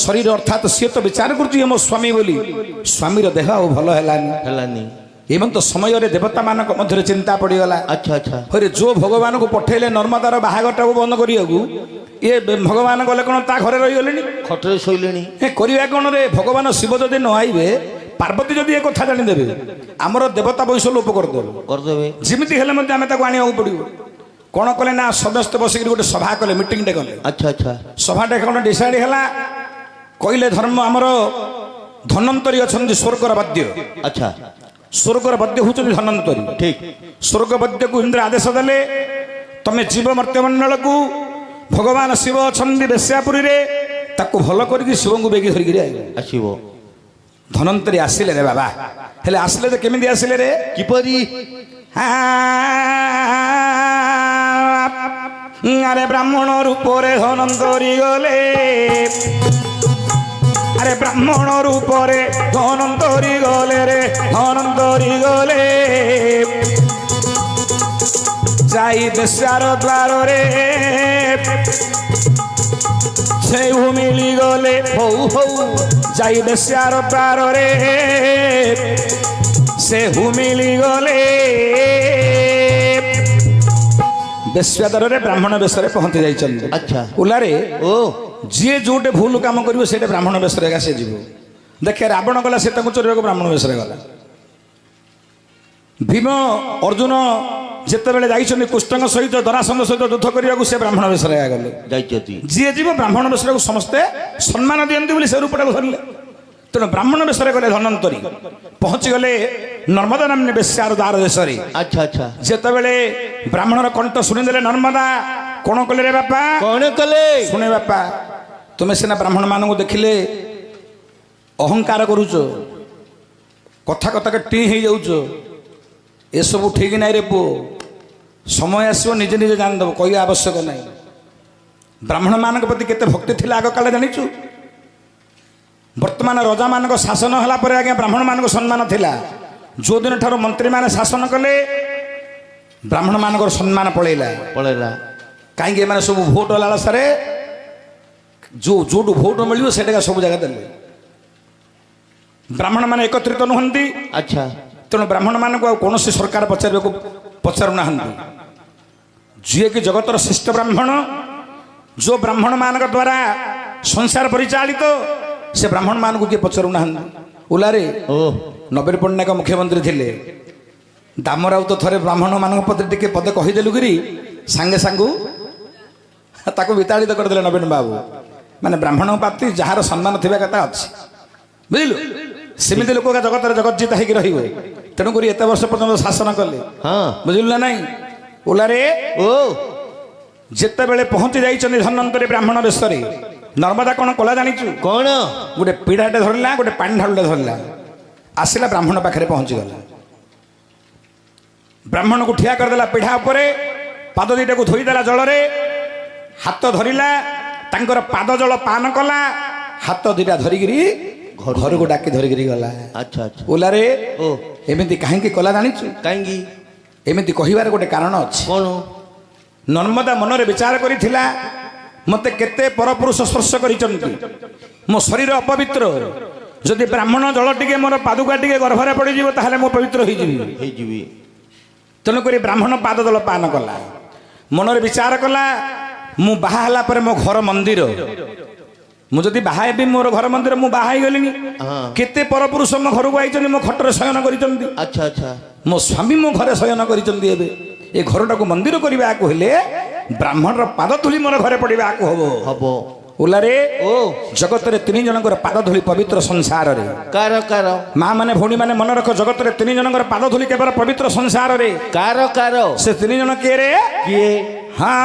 ଶରୀର ଅର୍ଥାତ୍ ସିଏ ତ ବିଚାର କରୁଛି ମୋ ସ୍ୱାମୀ ବୋଲି ସ୍ୱାମୀର ଦେହ ଆଉ ଭଲ ହେଲାନି ଏମନ୍ତ ସମୟରେ ଦେବତା ମାନଙ୍କ ମଧ୍ୟରେ ଚିନ୍ତା ପଡିଗଲା ଆଚ୍ଛା ଆଚ୍ଛା ହରେ ଯୋଉ ଭଗବାନଙ୍କୁ ପଠେଇଲେ ନର୍ମଦାର ବାହାଘରଟାକୁ ବନ୍ଦ କରିବାକୁ ଇଏ ଭଗବାନ ଗଲେ କଣ ତା ଘରେ ରହିଗଲେଣି ଖଟରେ ଶୋଇଲେଣି କରିବା କଣ ରେ ଭଗବାନ ଶିବ ଯଦି ନ ଆଇବେ ପାର୍ବତୀ ଯଦି ଏ କଥା ଜାଣିଦେବେ ଆମର ଦେବତା ବୈଶ ଲୋପ କରିଦେବେ ଯେମିତି ହେଲେ ମଧ୍ୟ ଆମେ ତାକୁ ଆଣିବାକୁ ପଡିବ କଣ କଲେ ନା ସମସ୍ତେ ବସିକି ଗୋଟେ ସଭା କଲେ ମିଟିଂଟେ କଲେ ଆଚ୍ଛା ଆଚ୍ଛା ସଭାଟେ କଣ ଡିସାଇଡ୍ ହେଲା କହିଲେ ଧର୍ମ ଆମର ଧନନ୍ତରୀ ଅଛନ୍ତି ସ୍ୱର୍ଗର ବାଦ୍ୟ ଆଚ୍ଛା ସ୍ୱର୍ଗର ବାଦ୍ୟ ହଉଛନ୍ତି ଧନନ୍ତରୀ ଠିକ ସ୍ୱର୍ଗ ବାଦ୍ୟକୁ ଇନ୍ଦ୍ର ଆଦେଶ ଦେଲେ ତମେ ଜୀବ ମର୍ତ୍ତ୍ୟମଣ୍ଡଳକୁ ଭଗବାନ ଶିବ ଅଛନ୍ତି ବେଶ୍ୟାପୁରୀରେ ତାକୁ ଭଲ କରିକି ଶିବଙ୍କୁ ବେଗି ଧରିକିରି ଆସିବ ଧନନ୍ତରୀ ଆସିଲେ ରେ ବାବା ହେଲେ ଆସିଲେ ଯେ କେମିତି ଆସିଲେ ରେ କିପରି ଆରେ ବ୍ରାହ୍ମଣ ରୂପରେ ଧନନ୍ତରୀ ଗଲେ আরে ব্রাহ্মণ রূপরে ধনন্তরী গলে রে ধনন্তরী গলে যাই বেশ্যার দ্বারে সেই মিলি গলে হৌ হৌ যাই বেশ্যার দ্বারে সে হুমিলি গলে বেশ্যা দ্বারে ব্রাহ্মণ বেশরে পৌঁছি যাইছেন আচ্ছা ওলারে ও ଯିଏ ଯୋଉଟେ ଭୁଲ କାମ କରିବ ସେଇଟା ବ୍ରାହ୍ମଣ ବେଶରେ ଏକା ସେ ଯିବ ଦେଖେ ରାବଣ ଗଲା ସୀତାକୁ ଚୋରିବାକୁ ବ୍ରାହ୍ମଣ ବେଶରେ ଗଲା ଭୀମ ଅର୍ଜୁନ ଯେତେବେଳେ ଯାଇଛନ୍ତି କୃଷ୍ଣଙ୍କ ସହିତ ଦରାସନ୍ଧ ସହିତ ଯୁଦ୍ଧ କରିବାକୁ ସେ ବ୍ରାହ୍ମଣ ବେଶରେ ଏକା ଗଲେ ଯାଇଛନ୍ତି ଯିଏ ଯିବ ବ୍ରାହ୍ମଣ ବେଶରେ ସମସ୍ତେ ସମ୍ମାନ ଦିଅନ୍ତି ବୋଲି ସେ ରୂପଟାକୁ ଧରିଲେ ତେଣୁ ବ୍ରାହ୍ମଣ ବେଶରେ ଗଲେ ଧନନ୍ତରୀ ପହଞ୍ଚିଗଲେ ନର୍ମଦା ନାମ୍ନୀ ବେଶ୍ୟାର ଦ୍ୱାର ଦେଶରେ ଆଚ୍ଛା ଆଚ୍ଛା ଯେତେବେଳେ ବ୍ରାହ୍ମଣର କଣ୍ଠ ଶୁଣିଦେଲେ ନର୍ମଦା କଣ କଲେ ରେ ବାପା କଣ କଲେ ଶୁଣେ ବାପା ତୁମେ ସିନା ବ୍ରାହ୍ମଣ ମାନଙ୍କୁ ଦେଖିଲେ ଅହଙ୍କାର କରୁଛ କଥା କଥାକେ ଟି ହେଇଯାଉଛ ଏସବୁ ଠିକ ନାହିଁ ରେ ପୁଅ ସମୟ ଆସିବ ନିଜେ ନିଜେ ଜାଣିଦେବ କହିବା ଆବଶ୍ୟକ ନାହିଁ ବ୍ରାହ୍ମଣ ମାନଙ୍କ ପ୍ରତି କେତେ ଭକ୍ତି ଥିଲା ଆଗ କାଳେ ଜାଣିଛୁ ବର୍ତ୍ତମାନ ରଜାମାନଙ୍କ ଶାସନ ହେଲା ପରେ ଆଜ୍ଞା ବ୍ରାହ୍ମଣ ମାନଙ୍କ ସମ୍ମାନ ଥିଲା ଯୋଉଦିନ ଠାରୁ ମନ୍ତ୍ରୀମାନେ ଶାସନ କଲେ ବ୍ରାହ୍ମଣ ମାନଙ୍କର ସମ୍ମାନ ପଳେଇଲା କାହିଁକି ଏମାନେ ସବୁ ଭୋଟ ଲାଳସାରେ ଯୋଉଠୁ ଭୋଟ ମିଳିବ ସେଟା ସବୁ ଜାଗା ଦେଲେ ବ୍ରାହ୍ମଣ ମାନେ ଏକତ୍ରିତ ନୁହନ୍ତି ଆଚ୍ଛା ତେଣୁ ବ୍ରାହ୍ମଣ ମାନଙ୍କୁ ଆଉ କୌଣସି ସରକାର ପଚାରୁନାହାନ୍ତି ଯିଏକି ଜଗତର ଶ୍ରେଷ୍ଠ ବ୍ରାହ୍ମଣ ଯୋଉ ବ୍ରାହ୍ମଣ ମାନଙ୍କ ଦ୍ୱାରା ସଂସାର ପରିଚାଳିତ ସେ ବ୍ରାହ୍ମଣ ମାନଙ୍କୁ କିଏ ପଚାରୁନାହାନ୍ତି ଓଲାରେ ନବୀନ ପଟ୍ଟନାୟକ ମୁଖ୍ୟମନ୍ତ୍ରୀ ଥିଲେ ଦାମରାଉତ ଥରେ ବ୍ରାହ୍ମଣ ମାନଙ୍କ ପ୍ରତି ଟିକେ ପଦେ କହିଦେଲୁ କିରି ସାଙ୍ଗେ ସାଙ୍ଗୁ ତାକୁ ବିତାଡ଼ିତ କରିଦେଲେ ନବୀନ ବାବୁ ମାନେ ବ୍ରାହ୍ମଣ ପ୍ରତି ଯାହାର ସମ୍ମାନ ଥିବା କଥା ଅଛି ବୁଝିଲୁ ସେମିତି ଲୋକ ଜଗତରେ ଜଗଜ୍ଜିତ ହେଇକି ରହିବ ତେଣୁକରି ଏତେ ବର୍ଷ ପର୍ଯ୍ୟନ୍ତ ଶାସନ କଲେ ବୁଝିଲୁ ନା ନାଇଁ ଓଲାରେ ଯେତେବେଳେ ପହଞ୍ଚି ଯାଇଛନ୍ତି ଧନନ୍ତରୀ ବ୍ରାହ୍ମଣ ବେଶରେ ନର୍ମଦା କଣ କଲା ଜାଣିଛୁ କଣ ଗୋଟେ ପିଢ଼ାଟେ ଧରିଲା ଗୋଟେ ପାଣି ଢାଳୁଟେ ଧରିଲା ଆସିଲା ବ୍ରାହ୍ମଣ ପାଖରେ ପହଞ୍ଚିଗଲା ବ୍ରାହ୍ମଣକୁ ଠିଆ କରିଦେଲା ପିଢ଼ା ଉପରେ ପାଦ ଦିଟାକୁ ଧୋଇଦେଲା ଜଳରେ ହାତ ଧରିଲା ତାଙ୍କର ପାଦ ଜଳ ପାନ କଲା ହାତ ଦିଟା ଧରିକିରି ଘରକୁ ଡାକି ଧରିକିରି ଗଲା ଆଚ୍ଛା ଓଲାରେ ଏମିତି କାହିଁକି କଲା ଜାଣିଛୁ କାହିଁକି ଏମିତି କହିବାର ଗୋଟେ କାରଣ ଅଛି କଣ ନର୍ମଦା ମନରେ ବିଚାର କରିଥିଲା ମତେ କେତେ ପରପୁରୁଷ ସ୍ପର୍ଶ କରିଛନ୍ତି ମୋ ଶରୀର ଅପବିତ୍ର ଯଦି ବ୍ରାହ୍ମଣ ଜଳ ଟିକେ ମୋର ପାଦୁକା ଟିକେ ଗର୍ଭରେ ପଡ଼ିଯିବ ତାହେଲେ ମୁଁ ପବିତ୍ର ହେଇଯିବି ତେଣୁକରି ବ୍ରାହ୍ମଣ ପାଦ ଜଳ ପାନ କଲା ମନରେ ବିଚାର କଲା ମୁଁ ବାହା ହେଲା ପରେ ମୋ ଘର ମନ୍ଦିର ମୁଁ ଯଦି ବାହା ହେବି ମୋର ଘର ମନ୍ଦିର ମୁଁ ବାହା ହେଇଗଲିଣି ହଁ। କେତେ ପରପୁରୁଷ ମୋ ଘରକୁ ଆଇଛନ୍ତି ମୋ ଖଟରେ ଶୟନ କରିଛନ୍ତି ଆଚ୍ଛା ଆଚ୍ଛା ମୋ ସ୍ୱାମୀ ମୋ ଘରେ ଶୟନ କରିଛନ୍ତି ଏବେ ଏ ଘରଟାକୁ ମନ୍ଦିର କରିବାକୁ ହେଲେ ବ୍ରାହ୍ମଣର ପାଦ ଧୂଳି ମୋର ଘରେ ପଡ଼ିବାକୁ ହବ ହବ ଓଲାରେ ଓ ଜଗତରେ 3 ଜଣଙ୍କର ପାଦ ଧୂଳି ପବିତ୍ର ସଂସାରରେ କାର କାର ମା ମାନେ ଭଉଣୀ ମାନେ ମନେ ରଖ ଜଗତରେ 3 ଜଣଙ୍କର ପାଦ ଧୂଳି କେବଳ ପବିତ୍ର ସଂସାରରେ କାର କାର ସେ 3 ଜଣ କିଏ ରେ କିଏ ହଁ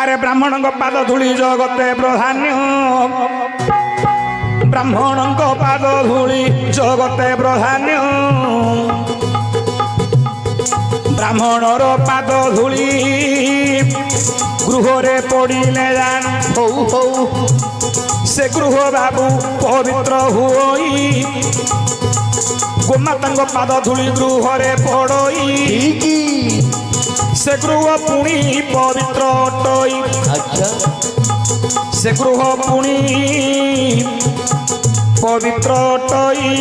ଆରେ ବ୍ରାହ୍ମଣଙ୍କ ପାଦ ଧୂଳି ଜଗତେ ପ୍ରଧାନ୍ୟ ବ୍ରାହ୍ମଣଙ୍କ ପାଦ ଧୂଳି ଜଗତେ ପ୍ରଧାନ୍ୟ ବ୍ରାହ୍ମଣର ପାଦ ଧୂଳି ଗୃହରେ ପଡ଼ିଲେ ଜାନ ହଉ ହଉ ସେ ଗୃହ ବାବୁ ପବିତ୍ର ହୋଇ ଗୋମାତାଙ୍କ ପାଦ ଧୂଳି ଗୃହରେ ପଡ଼ଇ ଠିକି ସେ ଗୃହ ପୁଣି ପବିତ୍ର ଅଟଇ ଆଚ୍ଛା ସେ ଗୃହ ପୁଣି ପବିତ୍ର ଅଟଇ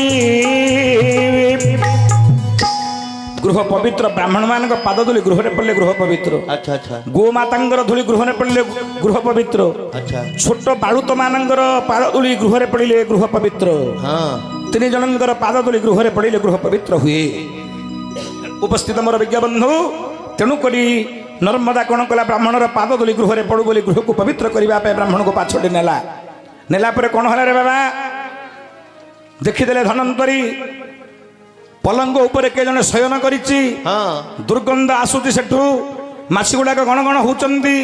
ଗୃହ ପବିତ୍ର ବ୍ରାହ୍ମଣ ମାନଙ୍କ ପାଦ ଧୂଳି ଗୃହରେ ପଡ଼ିଲେ ଗୃହ ପବିତ୍ର ଆଚ୍ଛା ଆଚ୍ଛା ଗୋମାତାଙ୍କର ଧୂଳି ଗୃହରେ ପଡ଼ିଲେ ଗୃହ ପବିତ୍ର ଆଚ୍ଛା ଛୋଟ ବାଳୁତ ମାନଙ୍କର ପାଦ ଧୂଳି ଗୃହରେ ପଡ଼ିଲେ ଗୃହ ପବିତ୍ର ହଁ 3 ଜଣଙ୍କର ପାଦ ଧୂଳି ଗୃହରେ ପଡ଼ିଲେ ଗୃହ ପବିତ୍ର ହୁଏ ଉପସ୍ଥିତ ମୋର ବିଜ୍ଞ ବନ୍ଧୁ ତେଣୁକରି ନର୍ମଦା କ'ଣ କଲା ବ୍ରାହ୍ମଣର ପାଦ ଧୂଳି ଗୃହରେ ପଡ଼ୁ ବୋଲି ଗୃହକୁ ପବିତ୍ର କରିବା ପାଇଁ ବ୍ରାହ୍ମଣକୁ ପାଛୋଟି ନେଲା ପରେ କ'ଣ ହେଲା ରେ ବାବା ଦେଖିଦେଲେ ଧନନ୍ତରୀ ପଲଙ୍କ ଉପରେ କେ ଜଣେ ଶୟନ କରିଛି ହଁ ଦୁର୍ଗନ୍ଧ ଆସୁଛି ସେଠୁ ମାଛି ଗୁଡ଼ାକ ଗଣ ଗଣ ହଉଛନ୍ତି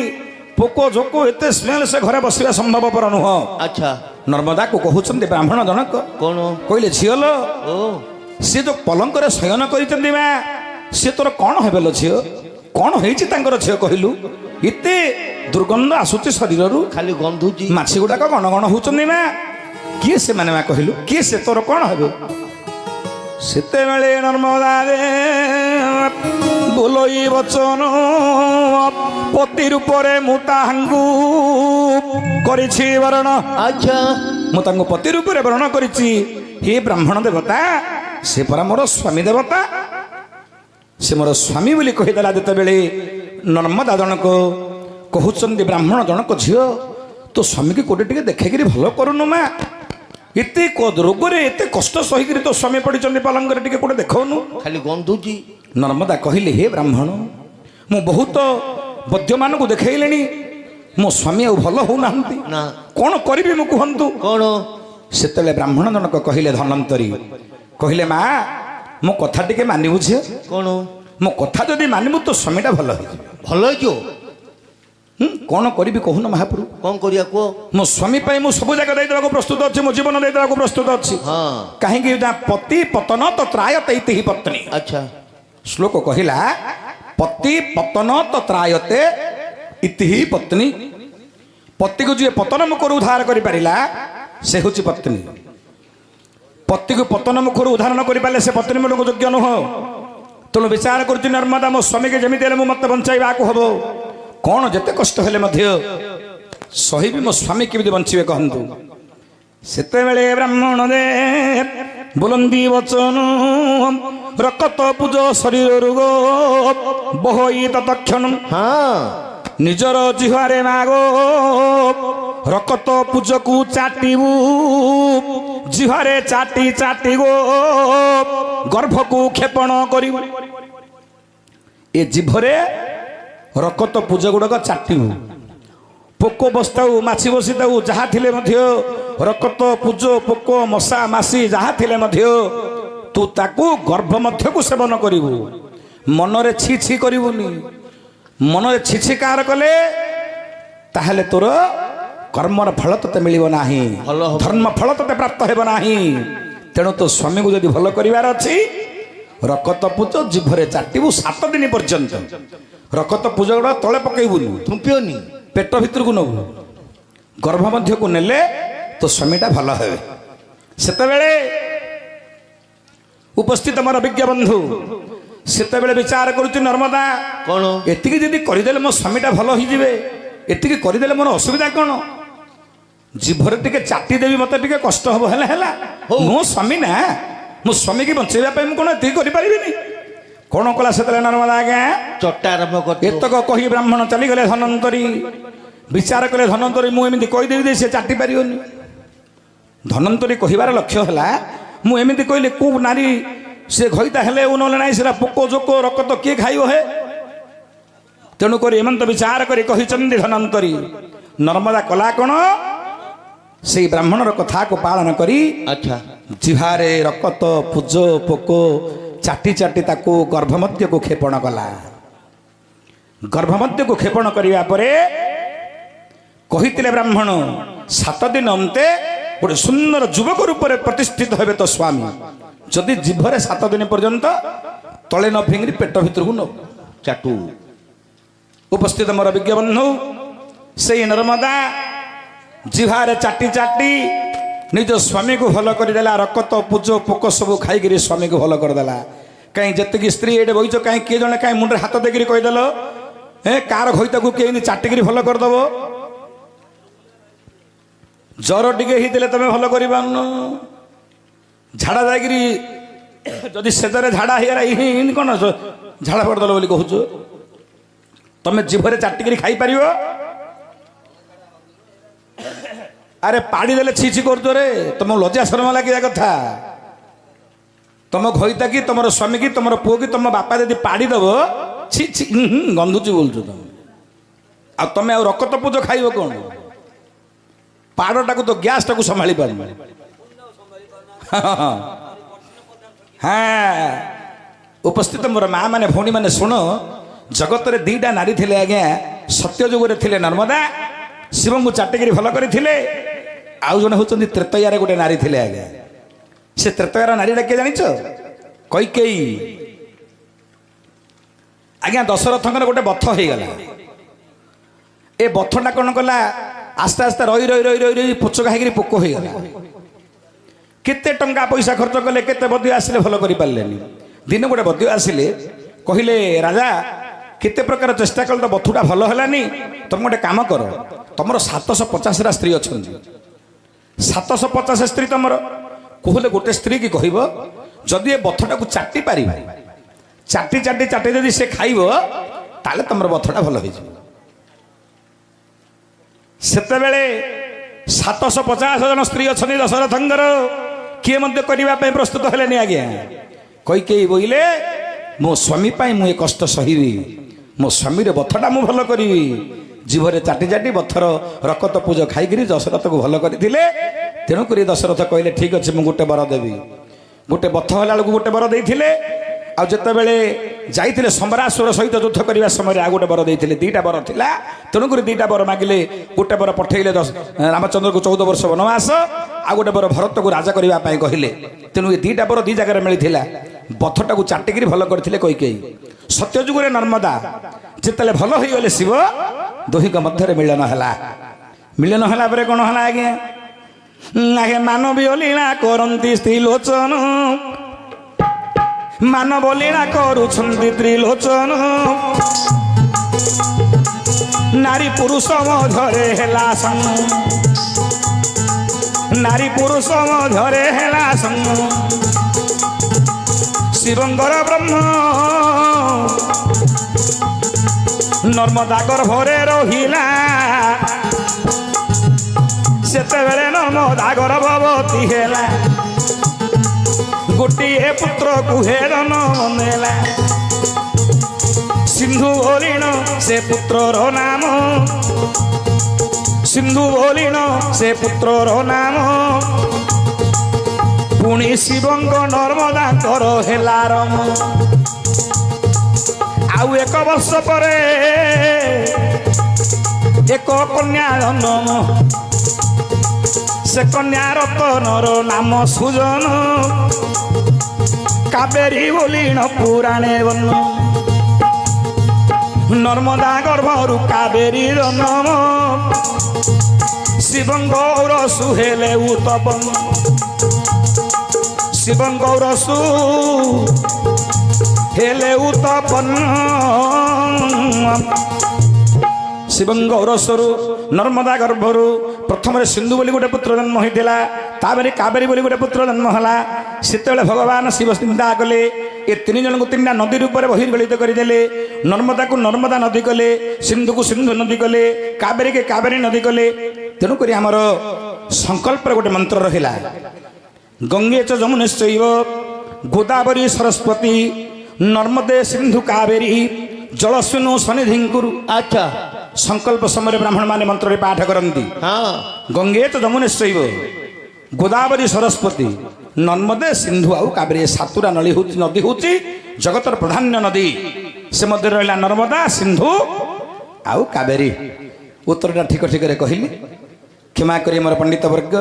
ପୋକ ଜୋକ ଏତେ ସ୍ମେଲ ସେ ଘରେ ବସିବା ସମ୍ଭବପର ନୁହଁ ଆଚ୍ଛା ନର୍ମଦାକୁ କହୁଛନ୍ତି ବ୍ରାହ୍ମଣ ଜଣକ କଣ କହିଲେ ଝିଅ ଲୋ ଓ ସିଏ ଯୋଉ ପଲଙ୍କରେ ଶୟନ କରିଛନ୍ତି ମା ସିଏ ତୋର କ'ଣ ହେବେ ଲୋ ଝିଅ କ'ଣ ହେଇଛି ତାଙ୍କର ଝିଅ କହିଲୁ ଏତେ ଦୁର୍ଗନ୍ଧ ଆସୁଛି ଶରୀରରୁ ଖାଲି ଗନ୍ଧୁଛି ମାଛି ଗୁଡ଼ାକ ଗଣ ଗଣ ହଉଛନ୍ତି ମା କିଏ ସେମାନେ ମା କହିଲୁ କିଏ ସେ ତୋର କ'ଣ ହେବେ ସେତେବେଳେ ନର୍ମଦାରେ ବୋଲଇ ବଚନ ପତି ରୂପରେ ମୁଁ ତାହାଙ୍କୁ କରିଛି ବରଣ ଆଚ୍ଛା ମୁଁ ତାଙ୍କୁ ପତି ରୂପରେ ବରଣ କରିଛି ହେ ବ୍ରାହ୍ମଣ ଦେବତା ସେ ପରା ମୋର ସ୍ୱାମୀ ଦେବତା ସେ ମୋର ସ୍ୱାମୀ ବୋଲି କହିଦେଲା ଯେତେବେଳେ ନର୍ମଦା ଜଣକ କହୁଛନ୍ତି ବ୍ରାହ୍ମଣ ଜଣକ ଝିଅ ତୋ ସ୍ୱାମୀକି କୋଉଠି ଟିକେ ଦେଖେଇକିରି ଭଲ କରୁନୁ ମା ଏତେ ରୋଗରେ ଏତେ କଷ୍ଟ ସହିକିରି ତୋ ସ୍ୱାମୀ ପଡ଼ିଛନ୍ତି ପଲଙ୍କରେ ଟିକେ କୋଉଠି ଦେଖାଉନୁ ଖାଲି ଗନ୍ଧୁଛି ନର୍ମଦା କହିଲେ ହେ ବ୍ରାହ୍ମଣ ମୁଁ ବହୁତ ବୈଦ୍ୟମାନଙ୍କୁ ଦେଖେଇଲେଣି ମୋ ସ୍ୱାମୀ ଆଉ ଭଲ ହଉନାହାନ୍ତି ନା କ'ଣ କରିବି ମୁଁ କୁହନ୍ତୁ କଣ ସେତେବେଳେ ବ୍ରାହ୍ମଣ ଜଣକ କହିଲେ ଧନନ୍ତରୀ କହିଲେ ମା ମୋ କଥା ଟିକେ ମାନିବୁ ଝିଅ କଣ ମୋ କଥା ଯଦି ମାନିବୁ ତୋ ସ୍ୱାମୀଟା ଭଲ ହେଇଯିବ ଭଲ ହେଇଯିବ କ'ଣ କରିବି କହୁନ ମହାପ୍ରଭୁ କଣ କରିବା କୁହ ମୋ ସ୍ୱାମୀ ପାଇଁ ମୁଁ ସବୁ ଜାଗା ଦେଇଦେବାକୁ ପ୍ରସ୍ତୁତ ଅଛି ମୋ ଜୀବନ ଦେଇଦେବାକୁ ପ୍ରସ୍ତୁତ ଅଛି ହଁ କାହିଁକି ନା ପତି ପତନ ତ ତ୍ରାୟତେ ଇତି ହି ପତ୍ନୀ ଆଚ୍ଛା ଶ୍ଲୋକ କହିଲା ପତି ପତନ ତ ତ୍ରାୟତେ ଇତି ହି ପତ୍ନୀ ପତିକୁ ଯିଏ ପତନ ମୁଖରୁ ଉଦ୍ଧାର କରିପାରିଲା ସେ ହେଉଛି ପତ୍ନୀ ପତିକୁ ପତନ ମୁଖରୁ ଉଦ୍ଧାର ନ କରିପାରିଲେ ସେ ପତ୍ନୀ ମୂଳକୁ ଯୋଗ୍ୟ ନୁହଁ ତେଣୁ ବିଚାର କରୁଛି ନର୍ମଦା ମୋ ସ୍ୱାମୀକି ଯେମିତି ହେଲେ ମୁଁ ମୋତେ ବଞ୍ଚାଇବାକୁ ହବ କ'ଣ ଯେତେ କଷ୍ଟ ହେଲେ ମଧ୍ୟ ସହିବି ମୋ ସ୍ୱାମୀ କେମିତି ବଞ୍ଚିବେ କହନ୍ତୁ ସେତେବେଳେ ବ୍ରାହ୍ମଣ ଦେ ବୋଲନ୍ତି ବଚନ ରକତ ପୂଜ ଶରୀର ରୋଗ ବହଇ ତତ୍କ୍ଷଣ ହଁ ନିଜର ଜିହ୍ୱାରେ ମାଗ ରକତ ପୂଜକୁ ଚାଟିବୁ ଜିହ୍ୱାରେ ଚାଟି ଚାଟି ଗୋ ଗର୍ଭକୁ କ୍ଷେପଣ କରିବୁ ଏ ଜିଭରେ ରକତ ପୂଜ ଗୁଡ଼ାକ ଚାଟିବୁ ପୋକ ବସିଥାଉ ମାଛି ବସିଥାଉ ଯାହା ଥିଲେ ମଧ୍ୟ ରକତ ପୂଜ ପୋକ ମଶା ମାସି ଯାହା ଥିଲେ ମଧ୍ୟ ତୁ ତାକୁ ଗର୍ଭ ମଧ୍ୟକୁ ସେବନ କରିବୁ ମନରେ ଛି ଛି କରିବୁନି ମନରେ ଛି ଛି କାହାର କଲେ ତାହେଲେ ତୋର କର୍ମର ଫଳ ତତେ ମିଳିବ ନାହିଁ ଧର୍ମ ଫଳ ତତେ ପ୍ରାପ୍ତ ହେବ ନାହିଁ ତେଣୁ ତୋ ସ୍ୱାମୀକୁ ଯଦି ଭଲ କରିବାର ଅଛି ରକତ ପୂଜ ଜିଭରେ ଚାଟିବୁ 7 ଦିନ ପର୍ଯ୍ୟନ୍ତ ରକତ ପୂଜ ଗୁଡ଼ା ତଳେ ପକେଇବୁନି ଥୁମ୍ପିବନି ପେଟ ଭିତରକୁ ନେବୁ ଗର୍ଭ ମଧ୍ୟକୁ ନେଲେ ତୋ ସ୍ୱାମୀଟା ଭଲ ହେବେ ସେତେବେଳେ ଉପସ୍ଥିତ ମୋର ବିଜ୍ଞ ବନ୍ଧୁ ସେତେବେଳେ ବିଚାର କରୁଛି ନର୍ମଦା କଣ ଏତିକି ଯଦି କରିଦେଲେ ମୋ ସ୍ୱାମୀଟା ଭଲ ହେଇଯିବେ ଏତିକି କରିଦେଲେ ମୋର ଅସୁବିଧା କ'ଣ ଜିଭରେ ଟିକେ ଚାଟି ଦେବି ମୋତେ ଟିକେ କଷ୍ଟ ହବ ହେଲେ ହେଲା ମୋ ସ୍ୱାମୀ ନା ମୋ ସ୍ୱାମୀକି ବଞ୍ଚେଇବା ପାଇଁ ମୁଁ କ'ଣ ଏତିକି କରିପାରିବିନି କ'ଣ କଲା ସେତେବେଳେ ନର୍ମଦା ଆଜ୍ଞା ଚଟା ଆରମ୍ଭ କରି ଏତକ କହି ବ୍ରାହ୍ମଣ ଚାଲିଗଲେ ଧନନ୍ତରୀ ବିଚାର କଲେ ଧନନ୍ତରୀ ମୁଁ ଏମିତି କହିଦେବି ଯେ ସେ ଚାଟି ପାରିବନି। ଧନନ୍ତରୀ କହିବାର ଲକ୍ଷ୍ୟ ହେଲା ମୁଁ ଏମିତି କହିଲେ କୋଉ ନାରୀ ସେ ଘଇତା ହେଲେ ନହେଲେ ନାହିଁ ସେଟା ପୋକ ଜୋକ ରକତ କିଏ ଖାଇବ ହେ। ତେଣୁକରି ଏମନ୍ତ ବିଚାର କରି କହିଛନ୍ତି ଧନନ୍ତରୀ ନର୍ମଦା କଲା କ'ଣ ସେଇ ବ୍ରାହ୍ମଣର କଥାକୁ ପାଳନ କରି ଆଚ୍ଛା ଜିଭାରେ ରକତ ପୂଜ ପୋକ ଚାଟି ଚାଟି ତାକୁ ଗର୍ଭମଧ୍ୟକୁ କ୍ଷେପଣ କଲା। ଗର୍ଭମଧ୍ୟକୁ କ୍ଷେପଣ କରିବା ପରେ କହିଥିଲେ ବ୍ରାହ୍ମଣ 7 ଦିନ ଅନ୍ତେ ଗୋଟେ ସୁନ୍ଦର ଯୁବକ ରୂପରେ ପ୍ରତିଷ୍ଠିତ ହେବେ ତ ସ୍ୱାମୀ ଯଦି ଜିଭରେ 7 ଦିନ ପର୍ଯ୍ୟନ୍ତ ତଳେ ନ ଫିଙ୍ଗି ପେଟ ଭିତରକୁ ନ ଚାଟୁ। ଉପସ୍ଥିତ ମୋର ବିଜ୍ଞ ବନ୍ଧୁ ସେଇ ନର୍ମଦା ଜିଭାରେ ଚାଟି ଚାଟି ନିଜ ସ୍ୱାମୀକୁ ଭଲ କରିଦେଲା। ରକତ ପୂଜ ପୋକ ସବୁ ଖାଇକିରି ସ୍ୱାମୀକୁ ଭଲ କରିଦେଲା। କାହିଁ ଯେତିକି ସ୍ତ୍ରୀ ଏଇଠି ବଇଛ କାହିଁ କିଏ ଜଣେ କାହିଁ ମୁଣ୍ଡରେ ହାତ ଦେଇକିରି କହିଦେଲ କାର ଘଇତାକୁ କିଏ ଏମିତି ଚାଟିକିରି ଭଲ କରିଦେବ। ଜ୍ୱର ଟିକେ ହେଇଥିଲେ ତମେ ଭଲ କରିପାରୁନ। ଝାଡ଼ା ଯାଇକିରି ଯଦି ସେତରେ ଝାଡ଼ା ହେଇଗଲା ଏମିତି କ'ଣ ଝାଡ଼ା ପଡ଼ିଦେଲ ବୋଲି କହୁଛ। ତମେ ଜିଭରେ ଚାଟିକିରି ଖାଇପାରିବ? ଆରେ ପାଡ଼ି ଦେଲେ ଛି ଛି କରୁଛ ରେ ତମ ଲଜ୍ଜା ଶରମ ଲାଗିବା କଥା। ତମ ଘଇତା କି ତମର ସ୍ୱାମୀ କି ତମର ପୁଅ କି ତମ ବାପା ଯଦି ପାଡ଼ି ଦବ ଛି ଛି ଗନ୍ଧୁଛି ବୋଲୁଛ ତମେ। ଆଉ ତମେ ଆଉ ରକତ ପୂଜ ଖାଇବ କ'ଣ? ପାଡ଼ଟାକୁ ତ ଗ୍ୟାସଟାକୁ ସମ୍ଭାଳି ପାରୁନି। ହଁ ଉପସ୍ଥିତ ମୋର ମା ମାନେ ଭଉଣୀ ମାନେ ଶୁଣ ଜଗତରେ 2ଟା ନାରୀ ଥିଲେ ଆଜ୍ଞା। ସତ୍ୟ ଯୁଗରେ ଥିଲେ ନର୍ମଦା ଶିବଙ୍କୁ ଚାଟିକିରି ଭଲ କରିଥିଲେ। ଆଉ ଜଣେ ହଉଛନ୍ତି ତ୍ରେତୟାରେ ଗୋଟେ ନାରୀ ଥିଲେ ଆଜ୍ଞା। ସେ ତ୍ରେତୟାର ନାରୀଟା କିଏ ଜାଣିଛ? କୈକେୟୀ। ଆଜ୍ଞା ଦଶରଥଙ୍କର ଗୋଟେ ବଥ ହେଇଗଲା। ଏ ବଥଟା କ'ଣ କଲା ଆସ୍ତେ ଆସ୍ତେ ରହି ରହି ରହି ରହି ରହି ପୋଚକା ହେଇକିରି ପୋକ ହେଇଗଲା। କେତେ ଟଙ୍କା ପଇସା ଖର୍ଚ୍ଚ କଲେ କେତେ ବଦ୍ୟ ଆସିଲେ ଭଲ କରିପାରିଲେନି। ଦିନ ଗୋଟେ ବଦ୍ୟ ଆସିଲେ କହିଲେ ରାଜା କେତେ ପ୍ରକାର ଚେଷ୍ଟା କଲେ ତ ବଥୁଟା ଭଲ ହେଲାନି। ତମେ ଗୋଟେ କାମ କର ତମର 750ଟା ସ୍ତ୍ରୀ ଅଛନ୍ତି 750 ସ୍ତ୍ରୀ ତମର କହିଲେ ଗୋଟେ ସ୍ତ୍ରୀ କି କହିବ ଯଦି ଏ ବଥଟାକୁ ଚାଟି ପାରିବ ଚାଟି ଚାଟି ଚାଟି ଯଦି ସେ ଖାଇବ ତାହେଲେ ତମର ବଥଟା ଭଲ ହେଇଯିବ। ସେତେବେଳେ 750 ଜଣ ସ୍ତ୍ରୀ ଅଛନ୍ତି ଦଶରଥଙ୍କର କିଏ ମଧ୍ୟ କରିବା ପାଇଁ ପ୍ରସ୍ତୁତ ହେଲେନି ଆଜ୍ଞା। କୈକେୟୀ ବୋଇଲେ ମୋ ସ୍ୱାମୀ ପାଇଁ ମୁଁ ଏ କଷ୍ଟ ସହିବି। ମୋ ସ୍ୱାମୀର ବଥଟା ମୁଁ ଭଲ କରିବି। ଜିଭରେ ଚାଟି ଚାଟି ବଥର ରକତ ପୂଜ ଖାଇକିରି ଦଶରଥକୁ ଭଲ କରିଥିଲେ। ତେଣୁକରି ଦଶରଥ କହିଲେ ଠିକ୍ ଅଛି ମୁଁ ଗୋଟେ ବର ଦେବି। ଗୋଟେ ବଥ ହେଲା ବେଳକୁ ଗୋଟେ ବର ଦେଇଥିଲେ। ଆଉ ଯେତେବେଳେ ଯାଇଥିଲେ ସମ୍ବରାସୁର ସହିତ ଯୁଦ୍ଧ କରିବା ସମୟରେ ଆଉ ଗୋଟେ ବର ଦେଇଥିଲେ। 2ଟା ବର ଥିଲା। ତେଣୁକରି 2ଟା ବର ମାଗିଲେ। ଗୋଟେ ବର ପଠେଇଲେ ରାମଚନ୍ଦ୍ରକୁ 14 ବର୍ଷ ବନବାସ। ଆଉ ଗୋଟେ ବର ଭରତକୁ ରାଜା କରିବା ପାଇଁ କହିଲେ। ତେଣୁ ଏ 2ଟା ବର 2 ଜାଗାରେ ମିଳିଥିଲା। ବଥଟାକୁ ଚାଟିକିରି ଭଲ କରିଥିଲେ କୈକେୟୀ। ସତ୍ୟ ଯୁଗରେ ନର୍ମଦା ଯେତେବେଳେ ଭଲ ହେଇଗଲେ ଶିବ ଦୁହିଁଙ୍କ ମଧ୍ୟରେ ମିଳନ ହେଲା। ମିଳନ ହେଲା ପରେ କ'ଣ ହେଲା ଆଜ୍ଞା? ଆଜ୍ଞା ମାନବୀୟ ଲୀଳା କରନ୍ତି ସ୍ତ୍ରୀ ଲୋଚନ ମାନବ ଲୀଳା କରୁଛନ୍ତି ତ୍ରିଲୋଚନ। ନାରୀ ପୁରୁଷ ମଧ୍ୟରେ ହେଲା ସଙ୍ଗ ନାରୀ ପୁରୁଷ ମଧ୍ୟରେ ହେଲା ସଙ୍ଗ ଶିବଙ୍କର ବ୍ରହ୍ମ ନର୍ମଦା ଗର୍ଭରେ ରହିଲା। ସେତେବେଳେ ନର୍ମଦା ଗର୍ଭବତୀ ହେଲା। ଗୋଟିଏ ପୁତ୍ରକୁ ହେରନ ନେଲା। ସିନ୍ଧୁ ବୋଲିଣ ସେ ପୁତ୍ରର ନାମ ସିନ୍ଧୁ ବୋଲିଣ ସେ ପୁତ୍ରର ନାମ। ପୁଣି ଶିବଙ୍କ ନର୍ମଦାଙ୍କର ହେଲା ରମ। ଆଉ 1 ବର୍ଷ ପରେ ଏକ କନ୍ୟା ଜନ୍ମ। ସେ କନ୍ୟା ରତନର ନାମ ସୁଜନ। କାବେରୀ ବୋଲିଣ ପୁରାଣେ ବନ। ନର୍ମଦା ଗର୍ଭରୁ କାବେରୀ ଜନ୍ମ। ଶିବଙ୍କ ରସୁ ହେଲେ ଉତ୍ତପନ। ଶିବଙ୍କ ରସୁ ହେଲେ ଉତ୍ତପନ। ଶିବଙ୍କ ଔରସରୁ ନର୍ମଦା ଗର୍ଭରୁ ପ୍ରଥମରେ ସିନ୍ଧୁ ବୋଲି ଗୋଟେ ପୁତ୍ର ଜନ୍ମ ହୋଇଥିଲା, ତାପରେ କାବେରୀ ବୋଲି ଗୋଟେ ପୁତ୍ର ଜନ୍ମ ହେଲା। ସେତେବେଳେ ଭଗବାନ ଶିବ ଚିନ୍ତା କଲେ ଏ ତିନି ଜଣଙ୍କୁ ତିନିଟା ନଦୀ ରୂପରେ ବହିର୍ଗଳିତ କରିଦେଲେ। ନର୍ମଦାକୁ ନର୍ମଦା ନଦୀ କଲେ, ସିନ୍ଧୁକୁ ସିନ୍ଧୁ ନଦୀ କଲେ, କାବେରୀକେ କାବେରୀ ନଦୀ କଲେ। ତେଣୁକରି ଆମର ସଂକଳ୍ପରେ ଗୋଟେ ମନ୍ତ୍ର ରହିଲା, ଗଙ୍ଗେ ଚ ଯମୁନେଶ୍ଚୈବ ଗୋଦାବରୀ ସରସ୍ୱତୀ ନର୍ମଦେ ସିନ୍ଧୁ କାବେରୀ ଜଳସ୍ୱିନୁ ସନ୍ନିଧିଂ କୁରୁ। ଆଚ୍ଛା ସଂକଳ୍ପ ସମୟରେ ବ୍ରାହ୍ମଣ ମାନେ ମନ୍ତ୍ରରେ ପାଠ କରନ୍ତି, ହଁ ଗଙ୍ଗେ ଚ ଯମୁନେଶ୍ଚୈବ ଗୋଦାବରୀ ସରସ୍ୱତୀ ନର୍ମଦେ ସିନ୍ଧୁ ଆଉ କାବେରୀ। ସାତୁରା ନଦୀ ହେଉଛି ଜଗତର ପ୍ରଧାନ୍ୟ ନଦୀ। ସେ ମଧ୍ୟରେ ରହିଲା ନର୍ମଦା, ସିନ୍ଧୁ ଆଉ କାବେରୀ। ଉତ୍ତରଟା ଠିକ ଠିକରେ କହିଲି, କ୍ଷମା କରି ମୋର ପଣ୍ଡିତ ବର୍ଗ।